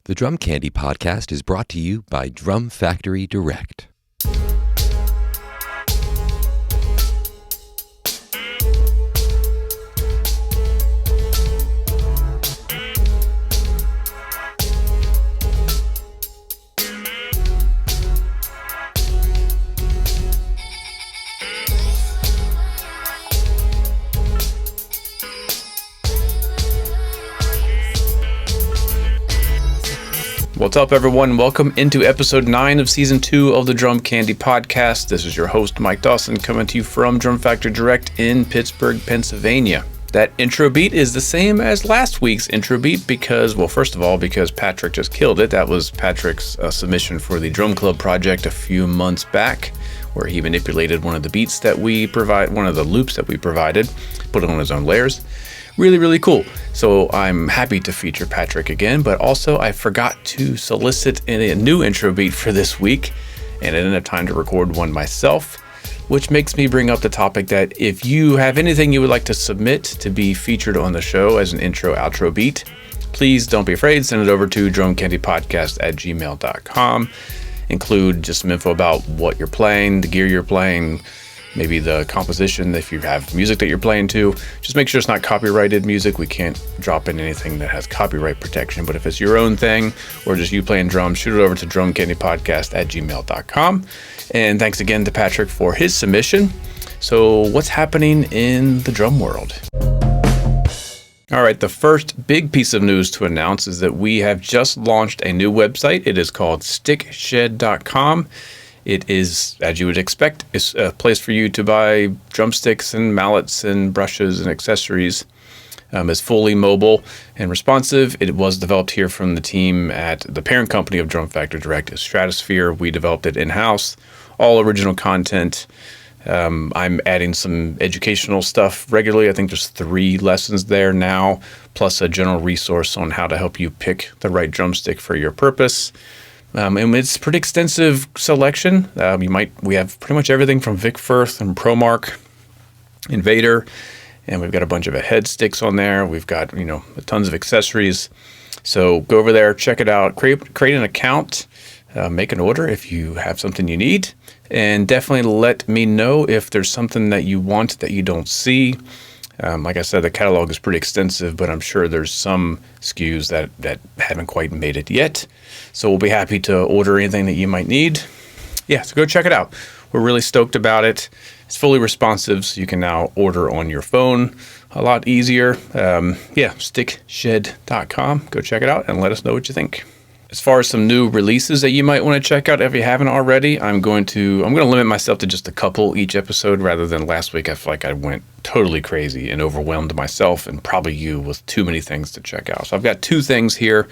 The Drum Candy podcast is brought to you by Drum Factory Direct. What's up, everyone? Welcome into episode 9 of season 2 of the Drum Candy podcast. This is your host, Mike Dawson, coming to you from Drum Factory Direct in Pittsburgh, Pennsylvania. That intro beat is the same as last week's intro beat because, well, first of all, because Patrick just killed it. That was Patrick's submission for the Drum Club project a few months back, where he manipulated one of the beats that we provide, one of the loops that we provided, put it on his own layers. Really cool. So I'm happy to feature Patrick again, but also I forgot to solicit a new intro beat for this week, and I didn't have time to record one myself, which makes me bring up the topic that if you have anything you would like to submit to be featured on the show as an intro-outro beat, please don't be afraid. Send it over to drumcandypodcast@gmail.com. Include just some info about what you're playing, the gear you're playing, maybe the composition, if you have music that you're playing to. Just make sure it's not copyrighted music. We can't drop in anything that has copyright protection, but if it's your own thing or just you playing drums, shoot it over to drumcandypodcast@gmail.com. And thanks again to Patrick for his submission. So what's happening in the drum world? All right, the first big piece of news to announce is that we have just launched a new website. It is called stickshed.com. It is, as you would expect, it's a place for you to buy drumsticks and mallets and brushes and accessories. It's fully mobile and responsive. It was developed here from the team at the parent company of Drum Factory Direct, is Stratosphere. We developed it in-house, all original content. I'm adding some educational stuff regularly. I think there's 3 lessons there now, plus a general resource on how to help you pick the right drumstick for your purpose. And it's a pretty extensive selection. We have pretty much everything from Vic Firth and ProMark, Invader, and we've got a bunch of head sticks on there. We've got, tons of accessories. So go over there, check it out, create an account, make an order if you have something you need, and definitely let me know if there's something that you want that you don't see. Like I said, the catalog is pretty extensive, but I'm sure there's some SKUs that haven't quite made it yet. So we'll be happy to order anything that you might need. Yeah, so go check it out. We're really stoked about it. It's fully responsive, so you can now order on your phone a lot easier. Stickshed.com. Go check it out and let us know what you think. As far as some new releases that you might want to check out if you haven't already, I'm going to limit myself to just a couple each episode rather than last week. I feel like I went totally crazy and overwhelmed myself and probably you with too many things to check out. So I've got 2 things here.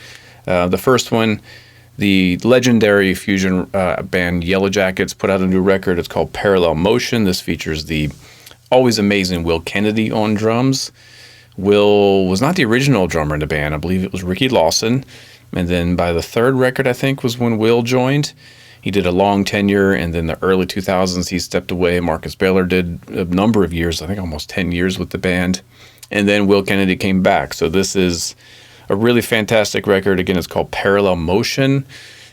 The first one, the legendary fusion band Yellow Jackets put out a new record. It's called Parallel Motion. This features the always amazing Will Kennedy on drums. Will was not the original drummer in the band. I believe it was Ricky Lawson. And then by the 3rd record, I think, was when Will joined. He did a long tenure, and then the early 2000s, he stepped away. Marcus Baylor did a number of years, I think almost 10 years with the band. And then Will Kennedy came back. So this is a really fantastic record. Again, it's called Parallel Motion.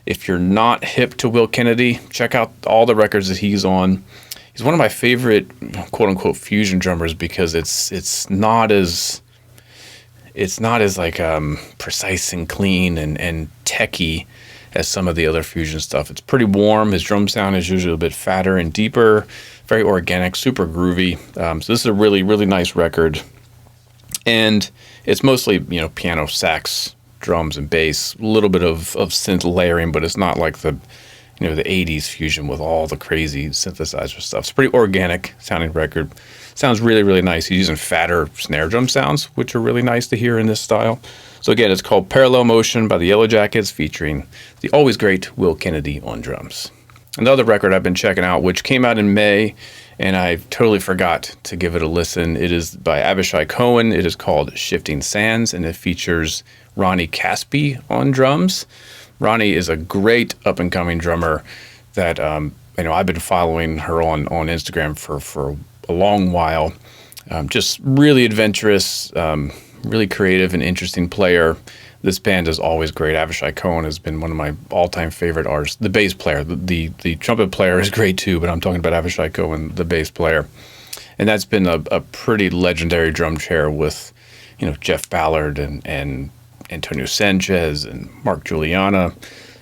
If you're not hip to Will Kennedy, check out all the records that he's on. He's one of my favorite, quote-unquote, fusion drummers because it's not as precise and clean and techy as some of the other fusion stuff. It's pretty warm. His drum sound is usually a bit fatter and deeper, very organic, super groovy. So this is a really, really nice record. And it's mostly, piano, sax, drums, and bass, a little bit of synth layering, but it's not like the 80s fusion with all the crazy synthesizer stuff. It's a pretty organic sounding record. Sounds really, really nice. He's using fatter snare drum sounds, which are really nice to hear in this style. So again, it's called Parallel Motion by the Yellow Jackets, featuring the always great Will Kennedy on drums. Another record I've been checking out, which came out in May, and I totally forgot to give it a listen. It is by Abishai Cohen. It is called Shifting Sands, and it features Ronnie Caspi on drums. Ronnie is a great up-and-coming drummer that I've been following her on Instagram for a long while. Just really adventurous, really creative and interesting player This band is always great. Avishai Cohen has been one of my all-time favorite artists. The bass player, the trumpet player is great too, but I'm talking about Avishai Cohen, the bass player. And that's been a pretty legendary drum chair with, Jeff Ballard and Antonio Sanchez and Mark Juliana.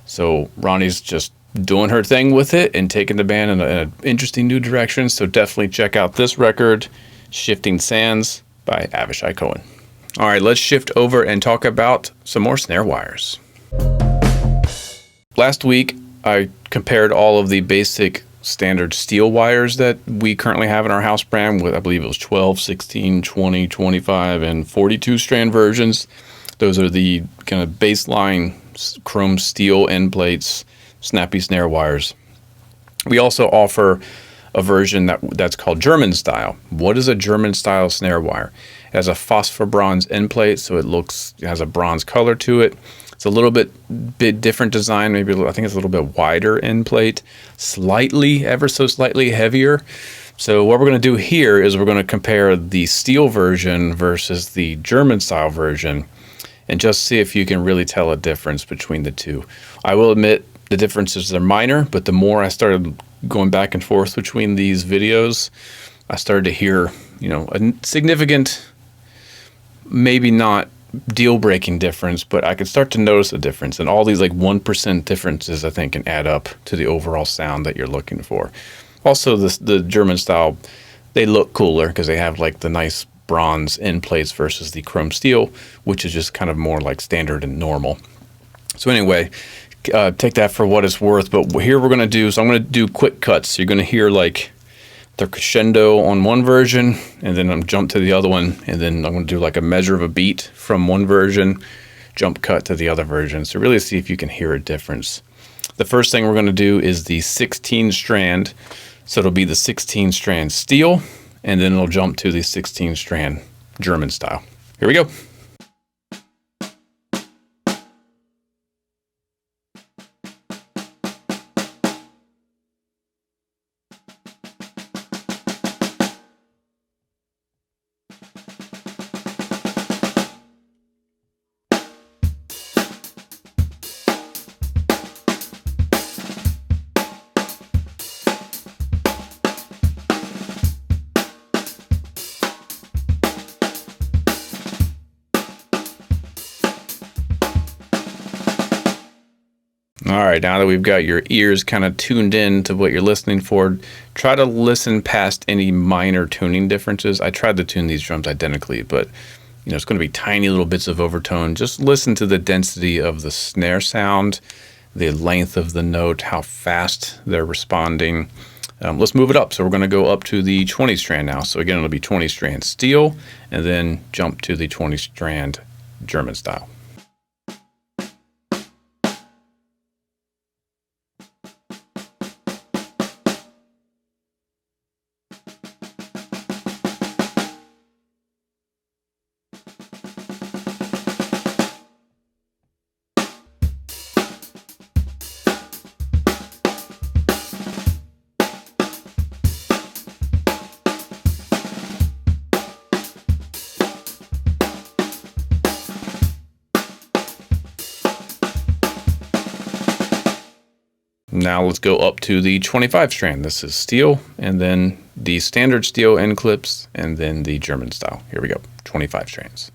So Ronnie's just doing her thing with it and taking the band in an interesting new direction. So definitely check out this record, Shifting Sands by Avishai Cohen. All right, let's shift over and talk about some more snare wires. Last week, I compared all of the basic standard steel wires that we currently have in our house brand with, I believe it was 12, 16, 20, 25, and 42 strand versions. Those are the kind of baseline chrome steel end plates, snappy snare wires. We also offer a version that's called German style. What is a German style snare wire? It has a phosphor bronze end plate, so it has a bronze color to it. It's a little bit different design. Maybe I think it's a little bit wider end plate, ever so slightly heavier. So what we're going to do here is we're going to compare the steel version versus the German style version and just see if you can really tell a difference between the two. I will admit the differences are minor, but the more I started going back and forth between these videos, I started to hear, a significant, maybe not deal-breaking difference, but I could start to notice a difference. And all these 1% differences, I think, can add up to the overall sound that you're looking for. Also, the German style, they look cooler because they have the nice bronze end plates versus the chrome steel, which is just kind of more like standard and normal. So anyway, take that for what it's worth. But here I'm going to do quick cuts. You're going to hear the crescendo on one version, and then I'm jump to the other one, and then I'm going to do a measure of a beat from one version, jump cut to the other version. So really see if you can hear a difference. The first thing we're going to do is the 16 strand. So it'll be the 16 strand steel, and then it'll jump to the 16 strand German style. Here we go. All right, now that we've got your ears kind of tuned in to what you're listening for, try to listen past any minor tuning differences. I tried to tune these drums identically, but it's going to be tiny little bits of overtone. Just listen to the density of the snare sound, the length of the note, how fast they're responding. Let's move it up. So we're going to go up to the 20 strand now. So again, it'll be 20 strand steel, and then jump to the 20 strand German style. Now let's go up to the 25 strand. This is steel, and then the standard steel end clips, and then the German style. Here we go, 25 strands.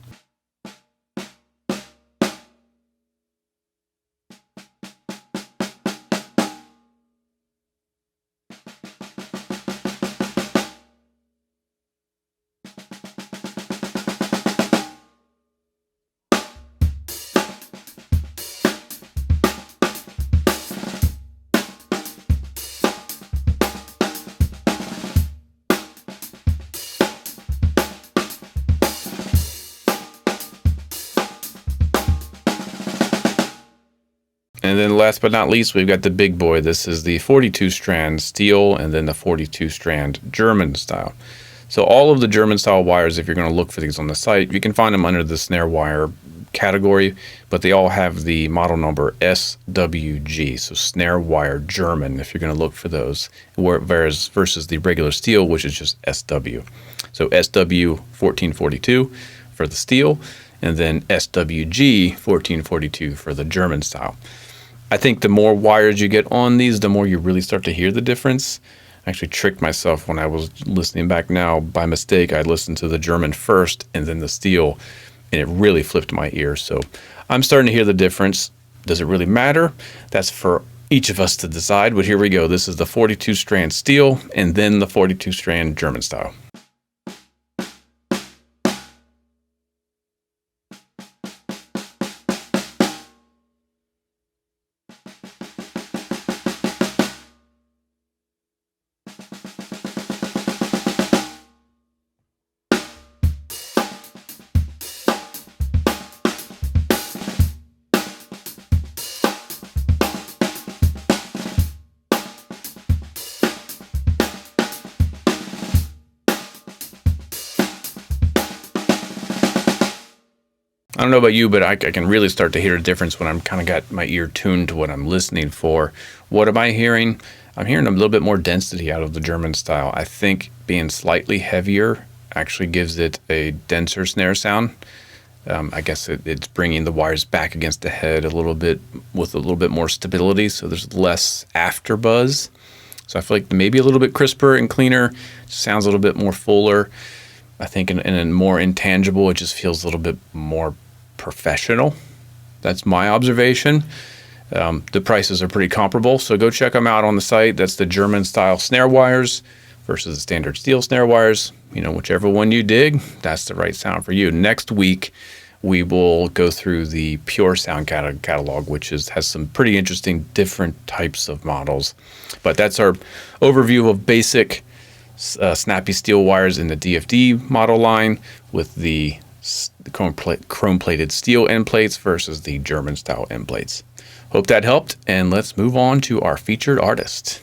And then last but not least, we've got the big boy. This is the 42 strand steel, and then the 42 strand German style. So all of the German style wires, if you're going to look for these on the site, you can find them under the snare wire category, but they all have the model number SWG, so Snare Wire German, if you're going to look for those, versus the regular steel, which is just SW. So SW 1442 for the steel, and then SWG 1442 for the German style. I think the more wires you get on these, the more you really start to hear the difference. I actually tricked myself when I was listening back now. By mistake, I listened to the German first and then the steel, and it really flipped my ear. So I'm starting to hear the difference. Does it really matter? That's for each of us to decide, but here we go. This is the 42 strand steel and then the 42 strand German style. I don't know about you, but I can really start to hear a difference when I'm kind of got my ear tuned to what I'm listening for. What am I hearing? I'm hearing a little bit more density out of the German style. I think being slightly heavier actually gives it a denser snare sound. I guess it's bringing the wires back against the head a little bit with a little bit more stability, so there's less after buzz. So I feel like maybe a little bit crisper and cleaner, sounds a little bit more fuller. I think in a more intangible, it just feels a little bit more professional. That's my observation. The prices are pretty comparable, so go check them out on the site. That's the German style snare wires versus the standard steel snare wires. You know, whichever one you dig, that's the right sound for you. Next week, we will go through the Pure Sound catalog, which has some pretty interesting different types of models. But that's our overview of basic snappy steel wires in the DFD model line with the chrome-plated steel end plates versus the German style end plates. Hope that helped, and let's move on to our featured artist.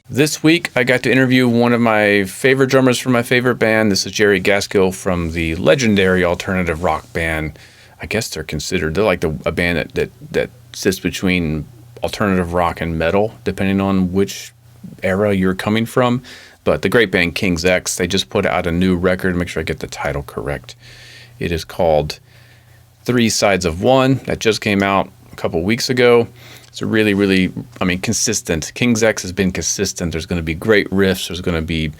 This week, I got to interview one of my favorite drummers from my favorite band. This is Jerry Gaskill from the legendary alternative rock band. I guess they're like a band that sits between alternative rock and metal, depending on which era you're coming from. But the great band King's X, they just put out a new record. Make sure I get the title correct. It is called 3 Sides of One. That just came out a couple weeks ago. It's a really, consistent. King's X has been consistent. There's going to be great riffs. There's going to be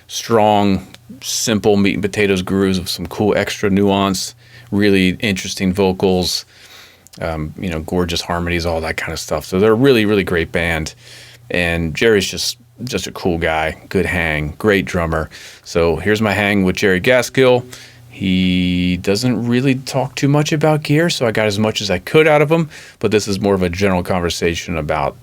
strong, simple meat and potatoes grooves with some cool extra nuance, really interesting vocals, gorgeous harmonies, all that kind of stuff. So they're a really great band. And Jerry's just a cool guy, good hang, great drummer. So here's my hang with Jerry Gaskill. He doesn't really talk too much about gear, so I got as much as I could out of him. But this is more of a general conversation about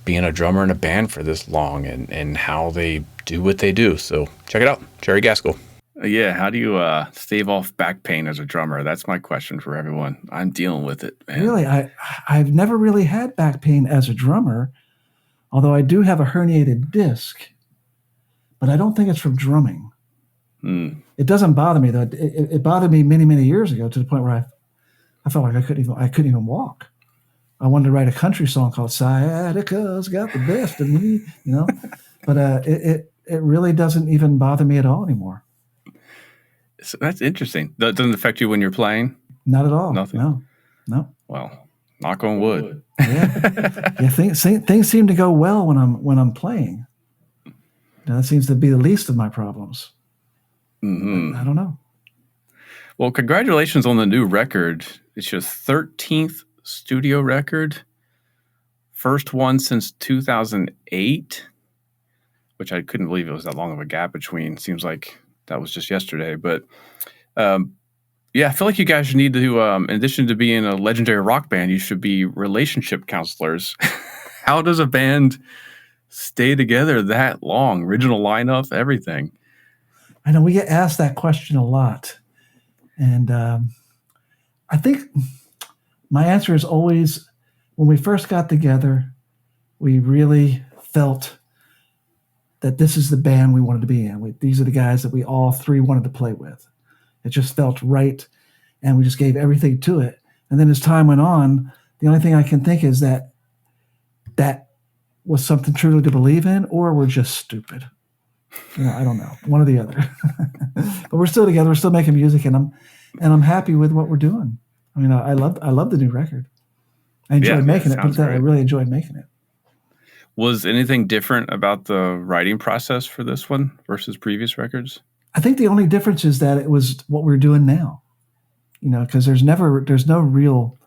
being a drummer in a band for this long and how they do what they do. So check it out, Jerry Gaskill. Yeah, how do you stave off back pain as a drummer? That's my question for everyone. I'm dealing with it, man. Really, I've never really had back pain as a drummer, although I do have a herniated disc, but I don't think it's from drumming. It doesn't bother me though. It bothered me many years ago to the point where I felt like I couldn't even walk. I wanted to write a country song called "Sciatica's Got the Best of Me," but it really doesn't even bother me at all anymore. So that's interesting. That doesn't affect you when you're playing? Not at all. Nothing. No. Well, knock on wood. Yeah. Things seem to go well when I'm playing. Now, that seems to be the least of my problems. Mm-hmm. I don't know. Well, congratulations on the new record. It's your 13th studio record. First one since 2008, which I couldn't believe it was that long of a gap between. Seems like that was just yesterday. But I feel like you guys need to, in addition to being a legendary rock band, you should be relationship counselors. How does a band stay together that long? Original lineup, everything. I know we get asked that question a lot. And I think my answer is always, when we first got together, we really felt that this is the band we wanted to be in. These are the guys that we all three wanted to play with. It just felt right, and we just gave everything to it. And then as time went on, the only thing I can think is that was something truly to believe in, or we're just stupid. I don't know, one or the other. But we're still together. We're still making music, and and I'm happy with what we're doing. I mean, I love the new record. I enjoyed making it, but I really enjoyed making it. Was anything different about the writing process for this one versus previous records? I think the only difference is that it was what we're doing now. Because there's no real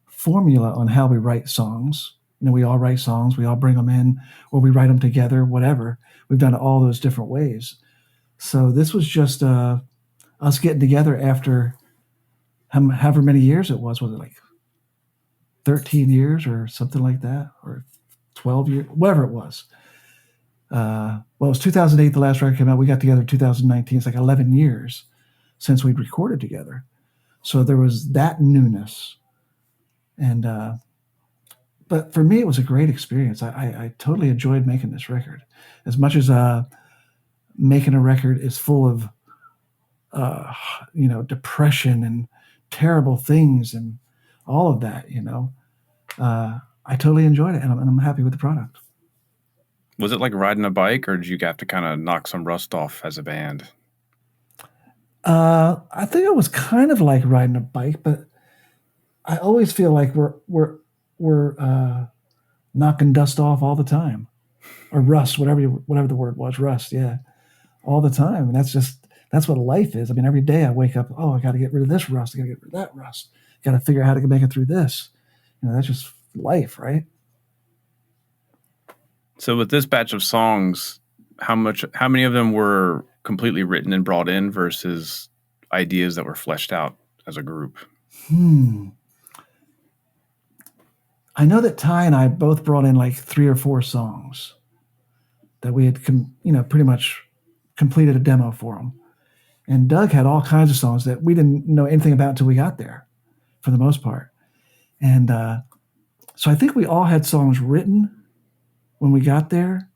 formula on how we write songs. We all write songs, we all bring them in, or we write them together, whatever. We've done it all those different ways. So this was just us getting together after however many years it was. Was it like 13 years or something like that? Or 12 years, whatever it was. Well, it was 2008, the last record came out. We got together in 2019. It's like 11 years since we'd recorded together. So there was that newness. And, but for me, it was a great experience. I totally enjoyed making this record. As much as making a record is full of, depression and terrible things and all of that, I totally enjoyed it, and I'm happy with the product. Was it like riding a bike, or did you have to kind of knock some rust off as a band? I think it was kind of like riding a bike, but I always feel like we're knocking dust off all the time, or rust, whatever the word was, rust, yeah, all the time. And that's what life is. I mean, every day I wake up, I got to get rid of this rust, I got to get rid of that rust, got to figure out how to make it through this. That's just life, right? So with this batch of songs, how many of them were completely written and brought in versus ideas that were fleshed out as a group? I know that Ty and I both brought in like 3 or 4 songs that we had, pretty much completed a demo for them. And Doug had all kinds of songs that we didn't know anything about until we got there, for the most part. And so I think we all had songs written when we got there,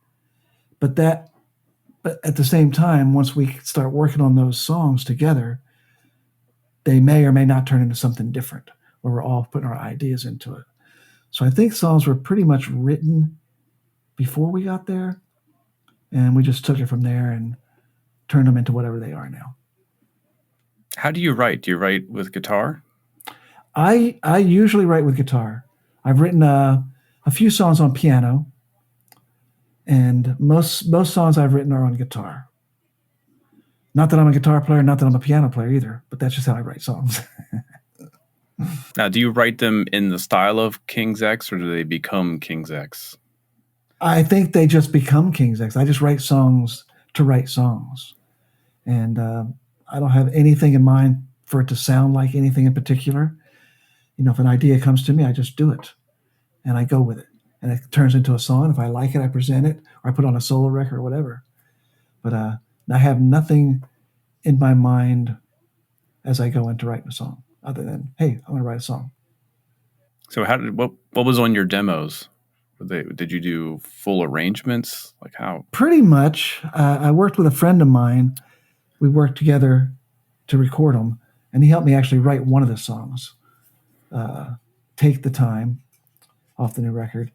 but at the same time, once we start working on those songs together, they may or may not turn into something different, where we're all putting our ideas into it. So I think songs were pretty much written before we got there, and we just took it from there and turned them into whatever they are now. How do you write? Do you write with guitar? I usually write with guitar. I've written a few songs on piano, and most songs I've written are on guitar. Not that I'm a guitar player, not that I'm a piano player either, but that's just how I write songs. Now, do you write them in the style of King's X, or do they become King's X? I think they just become King's X. I just write songs to write songs. And I don't have anything in mind for it to sound like anything in particular. If an idea comes to me, I just do it. And I go with it. And it turns into a song. If I like it, I present it, or I put it on a solo record or whatever. But I have nothing in my mind as I go into writing a song, other than, hey, I'm going to write a song. So what was on your demos? Did you do full arrangements? Like how? Pretty much. I worked with a friend of mine. We worked together to record them, and he helped me actually write one of the songs, Take the Time, off the new record.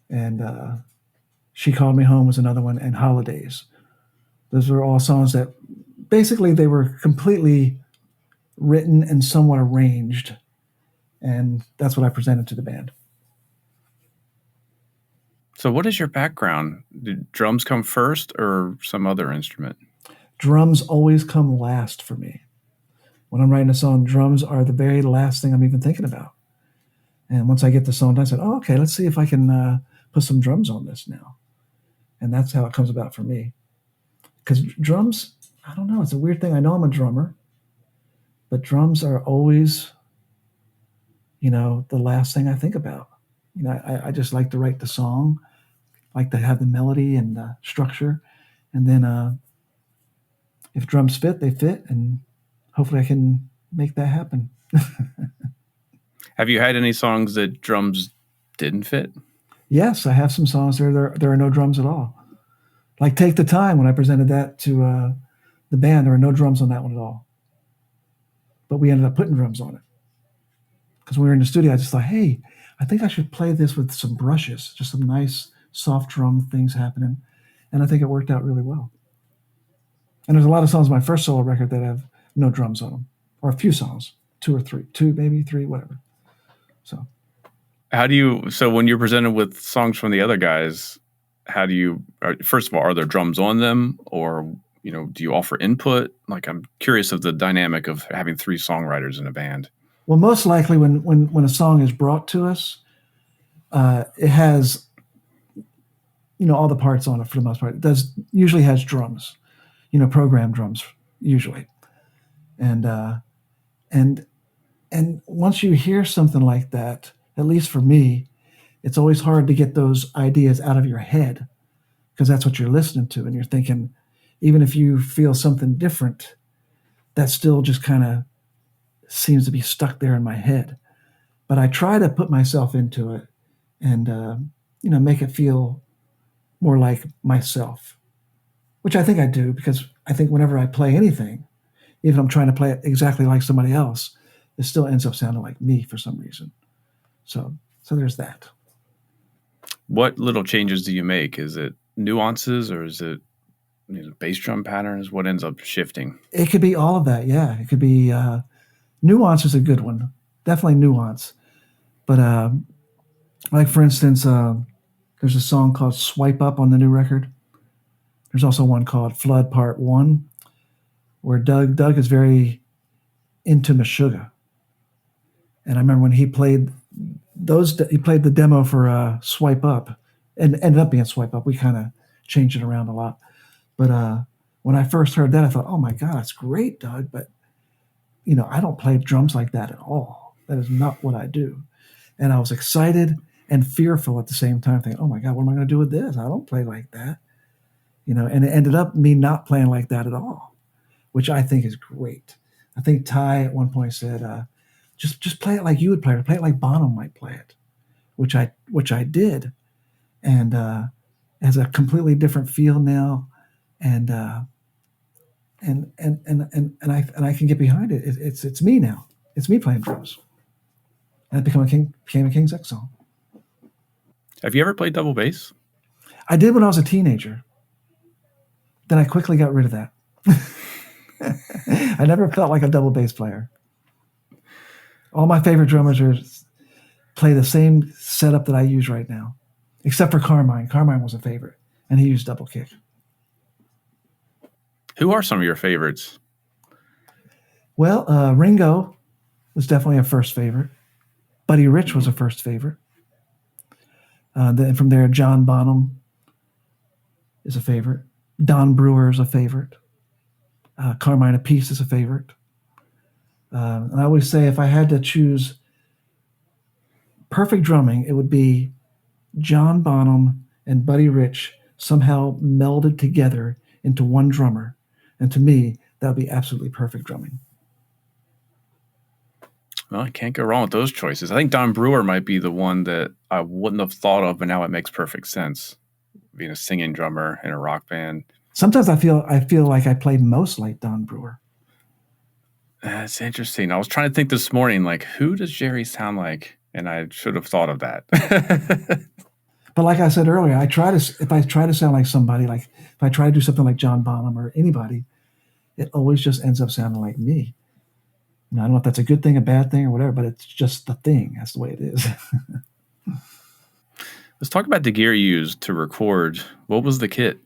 And She Called Me Home was another one, and Holidays. Those were all songs that basically they were completely written and somewhat arranged. And that's what I presented to the band. So what is your background? Did drums come first or some other instrument? Drums always come last for me. When I'm writing a song, drums are the very last thing I'm even thinking about. And once I get the song done, I said, okay, let's see if I can put some drums on this now. And that's how it comes about for me. Because drums, I don't know, it's a weird thing. I know I'm a drummer, but drums are always, the last thing I think about. I just like to write the song, like to have the melody and the structure. And then if drums fit, they fit. And hopefully I can make that happen. Have you had any songs that drums didn't fit? Yes, I have some songs there are no drums at all. Like Take the Time, when I presented that to the band, there were no drums on that one at all. But we ended up putting drums on it. Because when we were in the studio, I just thought, hey, I think I should play this with some brushes, just some nice soft drum things happening. And I think it worked out really well. And there's a lot of songs on my first solo record that have no drums on them. or a few songs, two maybe three, whatever. So So when you're presented with songs from the other guys, first of all, are there drums on them, or do you offer input? Like, I'm curious of the dynamic of having three songwriters in a band. Well, most likely when a song is brought to us, it has, all the parts on it for the most part. It usually has drums, programmed drums usually. And once you hear something like that, at least for me, it's always hard to get those ideas out of your head, because that's what you're listening to. And you're thinking, even if you feel something different, that still just kind of seems to be stuck there in my head. But I try to put myself into it and, make it feel more like myself, which I think I do, because I think whenever I play anything, even if I'm trying to play it exactly like somebody else, it still ends up sounding like me for some reason. So there's that. What little changes do you make? Is it nuances, or is it bass drum patterns? What ends up shifting? It could be all of that, yeah. It could be nuance is a good one. Definitely nuance. But like, for instance, there's a song called Swipe Up on the new record. There's also one called Flood Part 1, where Doug is very into Meshuggah. And I remember when he played the demo for Swipe Up, and ended up being Swipe Up. We kind of changed it around a lot. But when I first heard that, I thought, oh my God, that's great, Doug. But, I don't play drums like that at all. That is not what I do. And I was excited and fearful at the same time, thinking, oh my God, what am I going to do with this? I don't play like that. And it ended up me not playing like that at all, which I think is great. I think Ty at one point said, just play it like you would play it. Play it like Bono might play it, which I did, and has a completely different feel now, and I can get behind it. It's me now. It's me playing drums, and it became a King's X song. Have you ever played double bass? I did when I was a teenager. Then I quickly got rid of that. I never felt like a double bass player. All my favorite drummers play the same setup that I use right now, except for Carmine. Carmine was a favorite, and he used double kick. Who are some of your favorites? Well, Ringo was definitely a first favorite. Buddy Rich was a first favorite. Then from there, John Bonham is a favorite. Don Brewer is a favorite. Carmine Appice is a favorite. And I always say, if I had to choose perfect drumming, it would be John Bonham and Buddy Rich somehow melded together into one drummer. And to me, that would be absolutely perfect drumming. Well, I can't go wrong with those choices. I think Don Brewer might be the one that I wouldn't have thought of, but now it makes perfect sense. Being a singing drummer in a rock band. Sometimes I feel like I play most like Don Brewer. That's interesting. I was trying to think this morning, like, who does Jerry sound like? And I should have thought of that. But like I said earlier, if I try to sound like somebody, like if I try to do something like John Bonham or anybody, it always just ends up sounding like me. I don't know if that's a good thing, a bad thing, or whatever, but it's just the thing. That's the way it is. Let's talk about the gear you used to record. What was the kit?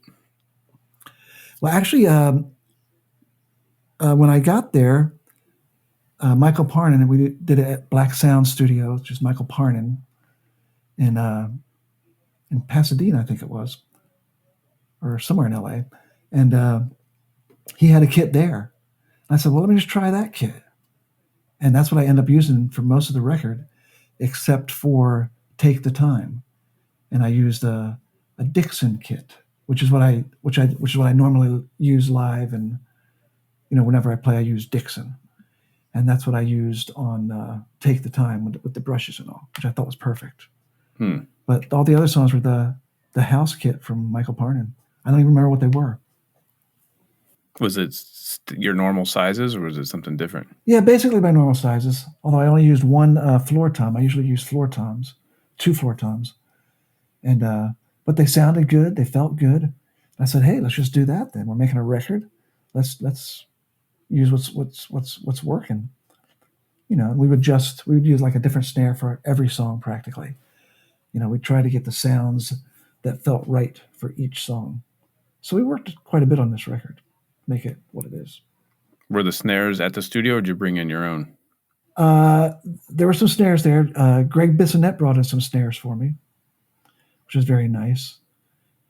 Well, actually, when I got there, Michael Parnan, and we did it at Black Sound Studio, which is Michael Parnan in Pasadena, I think it was, or somewhere in LA. And he had a kit there. I said, well, let me just try that kit. And that's what I end up using for most of the record, except for Take the Time. And I used a Dixon kit, which is what I normally use live, and whenever I play, I use Dixon, and that's what I used on Take the Time with the brushes and all, which I thought was perfect. But all the other songs were the house kit from Michael Parnan. I don't even remember what they were. Was it your normal sizes, or was it something different? Yeah, basically my normal sizes. Although I only used one floor tom. I usually use floor toms, 2 floor toms. And but they sounded good. They felt good. I said, hey, let's just do that then. We're making a record. Let's use what's working. We would use like a different snare for every song practically. We'd try to get the sounds that felt right for each song. So we worked quite a bit on this record, make it what it is. Were the snares at the studio, or did you bring in your own? There were some snares there. Greg Bissonette brought in some snares for me, which was very nice.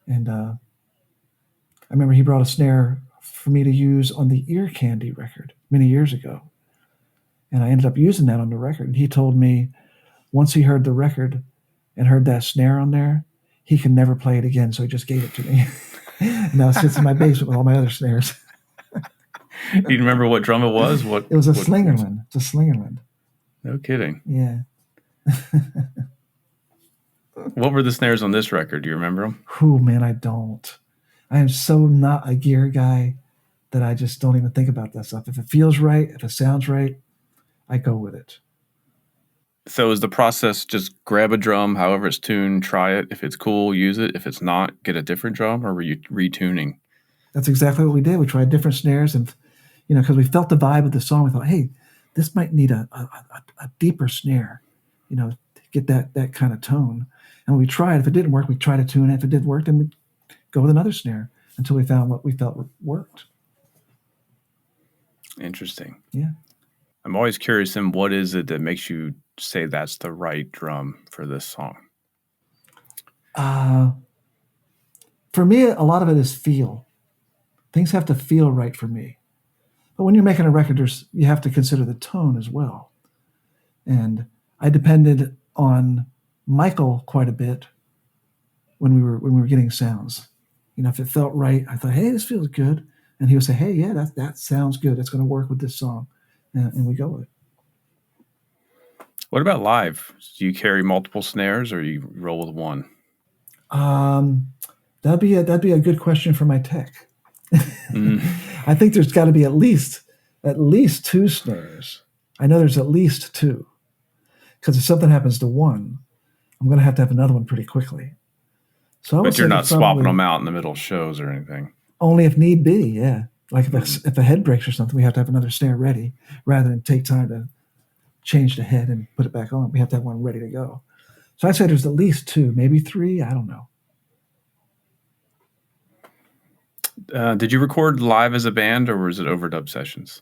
And I remember he brought a snare for me to use on the Ear Candy record many years ago. And I ended up using that on the record. And he told me once he heard the record and heard that snare on there, he can never play it again. So he just gave it to me. And now it sits in my basement with all my other snares. Do you remember what drum it was? It was a Slingerland. It's a Slingerland. No kidding. Yeah. What were the snares on this record? Do you remember them? Oh, man, I don't. I am so not a gear guy that I just don't even think about that stuff. If it feels right, if it sounds right, I go with it. So is the process just grab a drum, however it's tuned, try it. If it's cool, use it. If it's not, get a different drum, or were you retuning? That's exactly what we did. We tried different snares, and because we felt the vibe of the song, we thought, hey, this might need a deeper snare, to get that kind of tone. And we tried. If it didn't work, we tried to tune it. If it did work, then we'd go with another snare until we found what we felt worked. Interesting. Yeah. I'm always curious, in what is it that makes you say that's the right drum for this song? For me, a lot of it is feel. Things have to feel right for me. But when you're making a record, you have to consider the tone as well. And I depended on Michael quite a bit when we were getting sounds. If it felt right, I thought, hey, this feels good. And he would say, hey, yeah, that sounds good. That's going to work with this song. And we go with it. What about live? Do you carry multiple snares, or you roll with one? That'd be a good question for my tech. I think there's got to be at least 2 snares. I know there's at least 2, because if something happens to one, I'm going to have another one pretty quickly. So, but you're not swapping them out in the middle of shows or anything. Only if need be, yeah. Like if a head breaks or something, we have to have another snare ready, rather than take time to change the head and put it back on. We have to have one ready to go. So I'd say there's at least 2, maybe 3. I don't know. Did you record live as a band, or was it overdub sessions?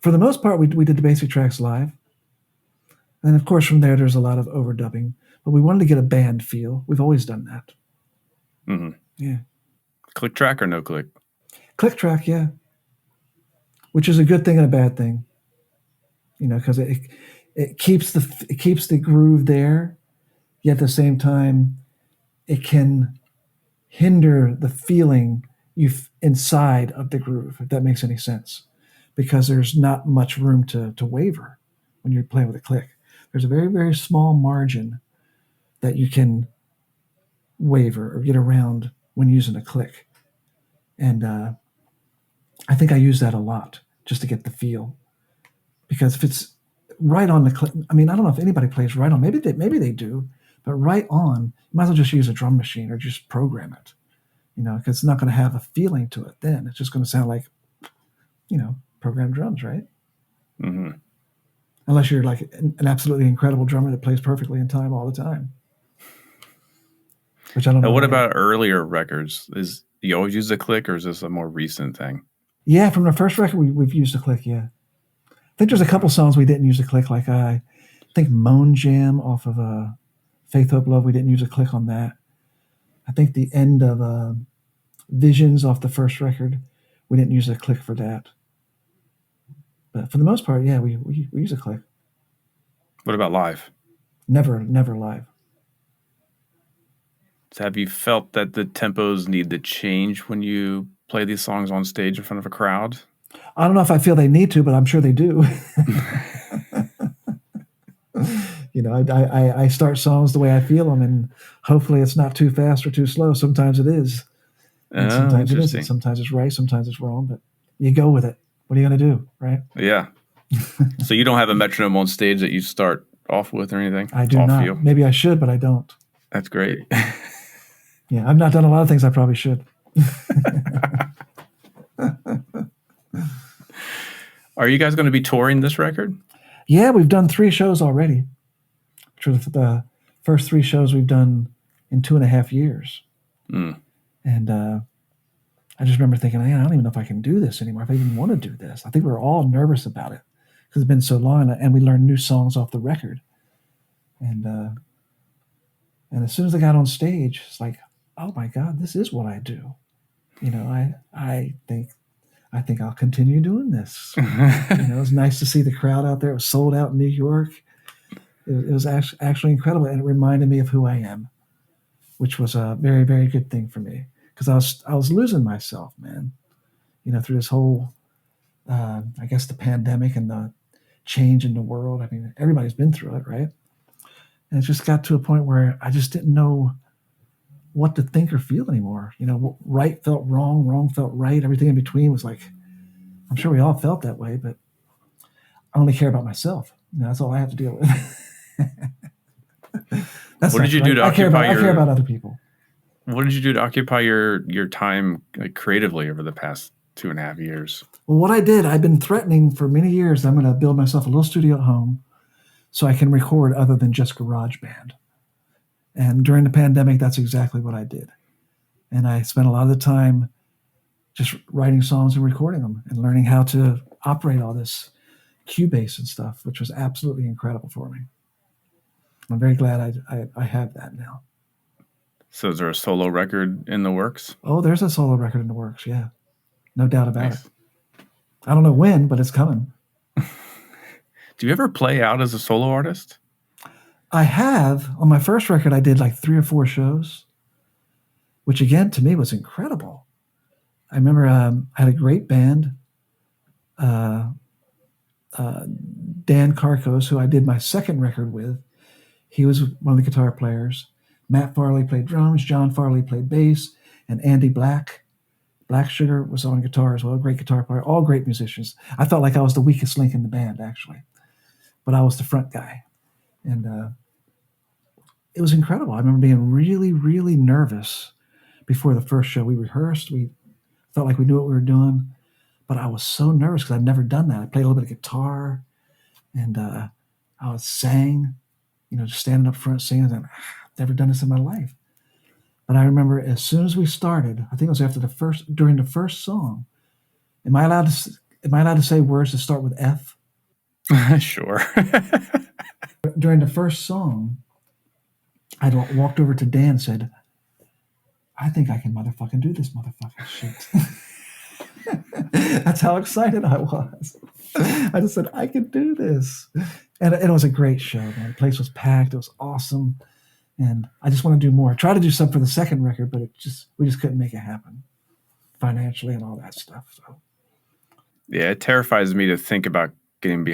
For the most part, we did the basic tracks live. And of course, from there's a lot of overdubbing. But we wanted to get a band feel. We've always done that. Mm-hmm. Yeah. Click track or no click? Click track, yeah. Which is a good thing and a bad thing. Because it keeps the groove there, yet at the same time, it can hinder the feeling inside of the groove, if that makes any sense, because there's not much room to waver when you're playing with a click. There's a very, very small margin that you can waver or get around when using a click. And I think I use that a lot just to get the feel. Because if it's right on the click, I don't know if anybody plays right on. Maybe they do, but right on, you might as well just use a drum machine or just program it. Because it's not going to have a feeling to it then. It's just going to sound like, programmed drums, right? Mm-hmm. Unless you're like an absolutely incredible drummer that plays perfectly in time all the time. Which I don't know. Now, what about earlier records? Do you always use a click, or is this a more recent thing? Yeah, from the first record, we've used a click, yeah. I think there's a couple songs we didn't use a click, like I think Moan Jam off of Faith, Hope, Love, we didn't use a click on that. I think the end of Visions off the first record, we didn't use a click for that. But for the most part, yeah, we use a click. What about live? Never live. So have you felt that the tempos need to change when you play these songs on stage in front of a crowd? I don't know if I feel they need to, but I'm sure they do. I start songs the way I feel them, and hopefully it's not too fast or too slow. Sometimes it is. And sometimes it isn't. Sometimes it's right, sometimes it's wrong, but you go with it. What are you going to do, right? Yeah. So you don't have a metronome on stage that you start off with or anything? I do not. Feel? Maybe I should, but I don't. That's great. Yeah, I've not done a lot of things I probably should. Are you guys going to be touring this record? Yeah, we've done 3 shows already. Which were the first 3 shows we've done in 2.5 years. Mm. And I just remember thinking, man, I don't even know if I can do this anymore, if I even want to do this. I think we were all nervous about it because it's been so long, and we learned new songs off the record. And as soon as I got on stage, it's like, oh my God, this is what I do. I think I'll continue doing this. It was nice to see the crowd out there. It was sold out in New York. It was actually incredible, and it reminded me of who I am, which was a very, very good thing for me because I was losing myself, man. Through this whole, I guess, the pandemic and the change in the world. I mean, everybody's been through it, right? And it just got to a point where I just didn't know what to think or feel anymore. Right felt wrong, wrong felt right. Everything in between was like, I'm sure we all felt that way, but I only care about myself. That's all I have to deal with. What did you do to I care about other people. What did you do to occupy your time creatively over the past 2.5 years? Well, what I did, I've been threatening for many years that I'm going to build myself a little studio at home so I can record other than just GarageBand. And during the pandemic, that's exactly what I did. And I spent a lot of the time just writing songs and recording them and learning how to operate all this Cubase and stuff, which was absolutely incredible for me. I'm very glad I have that now. So is there a solo record in the works? Oh, there's a solo record in the works, yeah. No doubt about it. I don't know when, but it's coming. Do you ever play out as a solo artist? I have. On my first record, I did like 3 or 4 shows, which again, to me, was incredible. I remember I had a great band. Dan Carcos, who I did my second record with, he was one of the guitar players. Matt Farley played drums, John Farley played bass, and Andy Black Sugar was on guitar as well, great guitar player, all great musicians. I felt like I was the weakest link in the band, actually, but I was the front guy. And it was incredible. I remember being really, really nervous before the first show. We rehearsed, we felt like we knew what we were doing, but I was so nervous because I'd never done that. I played a little bit of guitar, and I sang, just standing up front singing. I've never done this in my life. But I remember as soon as we started, I think it was during the first song. Am I allowed to say words that start with F? Sure. During the first song, I walked over to Dan and said, I think I can motherfucking do this motherfucking shit. That's how excited I was. I just said, I can do this. And it was a great show, man. The place was packed. It was awesome. And I just want to do more. I tried to do something for the second record, but we just couldn't make it happen financially and all that stuff. So, yeah, it terrifies me to think about getting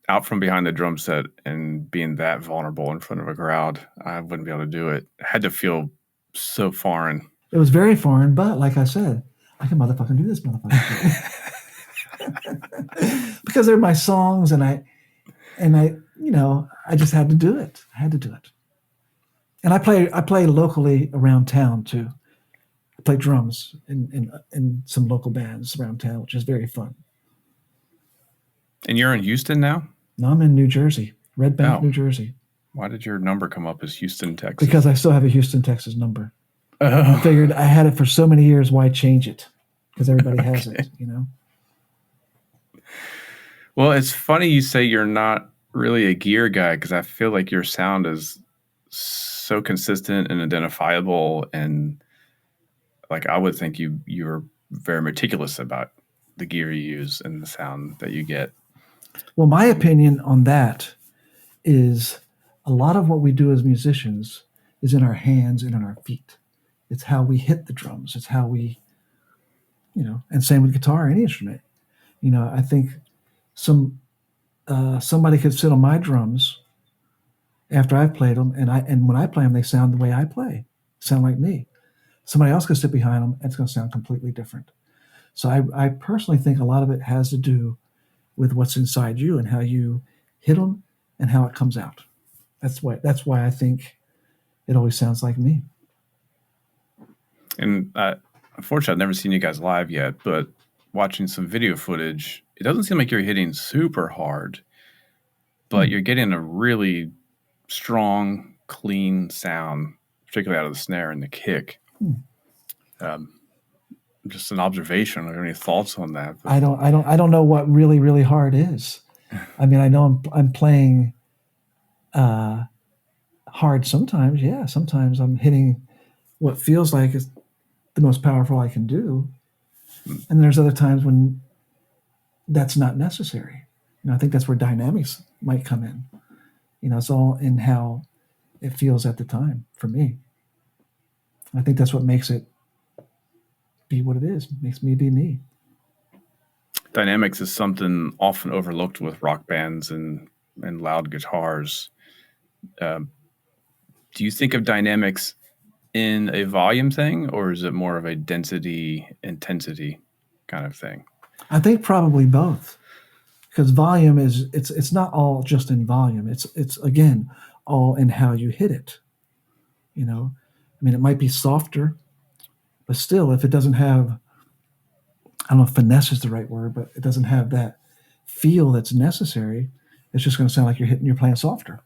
out from behind the drum set and being that vulnerable in front of a crowd. I wouldn't be able to do it. I had to feel so foreign. It was very foreign, but like I said, I can motherfucking do this motherfucking because they're my songs, and I just had to do it. I had to do it. And I play locally around town too. I play drums in some local bands around town, which is very fun. And you're in Houston now? No, I'm in New Jersey, Red Bank, New Jersey. Why did your number come up as Houston, Texas? Because I still have a Houston, Texas number. I figured I had it for so many years. Why change it? Because everybody has it, Well, it's funny you say you're not really a gear guy, because I feel like your sound is so consistent and identifiable, and like I would think you're very meticulous about the gear you use and the sound that you get. Well, my opinion on that is a lot of what we do as musicians is in our hands and in our feet. It's how we hit the drums. It's how we, and same with guitar or any instrument. I think somebody could sit on my drums after I've played them, and when I play them, they sound the way I play, sound like me. Somebody else could sit behind them, and it's going to sound completely different. So I personally think a lot of it has to do with what's inside you and how you hit them and how it comes out. That's why I think it always sounds like me. And unfortunately, I've never seen you guys live yet, but watching some video footage, it doesn't seem like you're hitting super hard, but you're getting a really strong, clean sound, particularly out of the snare and the kick. Just an observation. Are there any thoughts on that? I don't know what really, really hard is. I mean, I know I'm playing hard sometimes. Yeah, sometimes I'm hitting what feels like is the most powerful I can do, and there's other times when that's not necessary. I think that's where dynamics might come in. It's all in how it feels at the time for me. I think that's what makes it be what it is. Makes me be me. Dynamics is something often overlooked with rock bands and loud guitars. Do you think of dynamics in a volume thing, or is it more of a density, intensity kind of thing? I think probably both, because volume it's not all just in volume. It's again all in how you hit it. I mean, it might be softer, but still, if it doesn't have, I don't know if finesse is the right word, but it doesn't have that feel that's necessary, it's just going to sound like you're playing softer.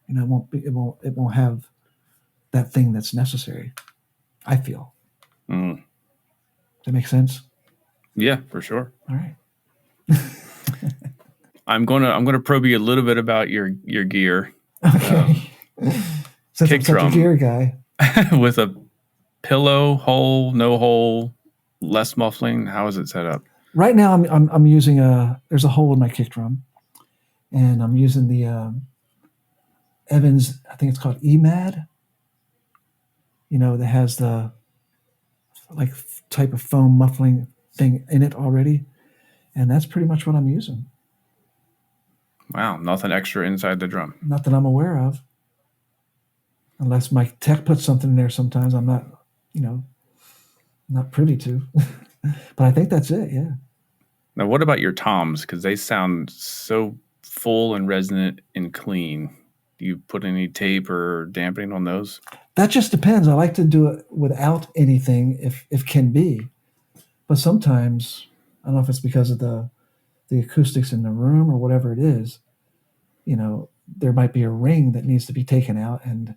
It won't have that thing that's necessary, I feel. Does that make sense? Yeah, for sure. All right. I'm gonna probe you a little bit about your gear. Okay. Since kick I'm such drum. a gear guy. With a pillow, hole, no hole, less muffling. How is it set up? Right now, I'm using there's a hole in my kick drum, and I'm using the Evans. I think it's called EMAD. That has the type of foam muffling thing in it already, and that's pretty much what I'm using. Wow, nothing extra inside the drum. Not that I'm aware of, unless my tech puts something in there. Sometimes I'm not, not privy to. But I think that's it. Yeah. Now, what about your toms? Because they sound so full and resonant and clean. Do you put any tape or dampening on those? That just depends. I like to do it without anything if can be. But sometimes, I don't know if it's because of the acoustics in the room or whatever it is, there might be a ring that needs to be taken out, and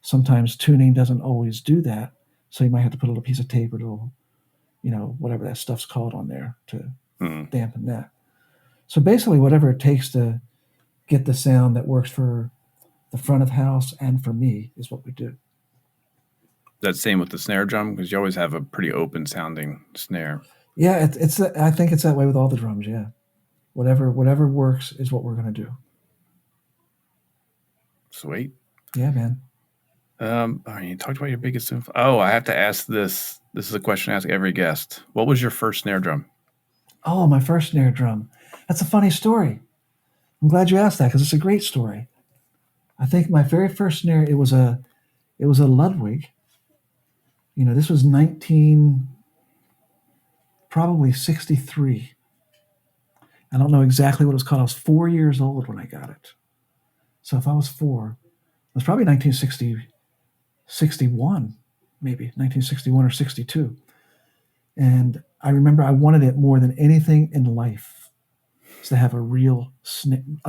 sometimes tuning doesn't always do that. So you might have to put a little piece of tape or a little, whatever that stuff's called on there to dampen that. So basically whatever it takes to get the sound that works for the front of house and for me is what we do. That's same with the snare drum, because you always have a pretty open sounding snare. Yeah, I think it's that way with all the drums. Yeah, whatever works is what we're gonna do. Sweet. Yeah, man. You talked about your biggest influence. Oh, I have to ask this. This is a question I ask every guest. What was your first snare drum? Oh, my first snare drum. That's a funny story. I'm glad you asked that because it's a great story. I think my very first snare, it was a Ludwig. This was 63. I don't know exactly what it was called. I was 4 years old when I got it. So if I was 4, it was probably 1961, maybe 1961 or 62. And I remember I wanted it more than anything in life, is to have a real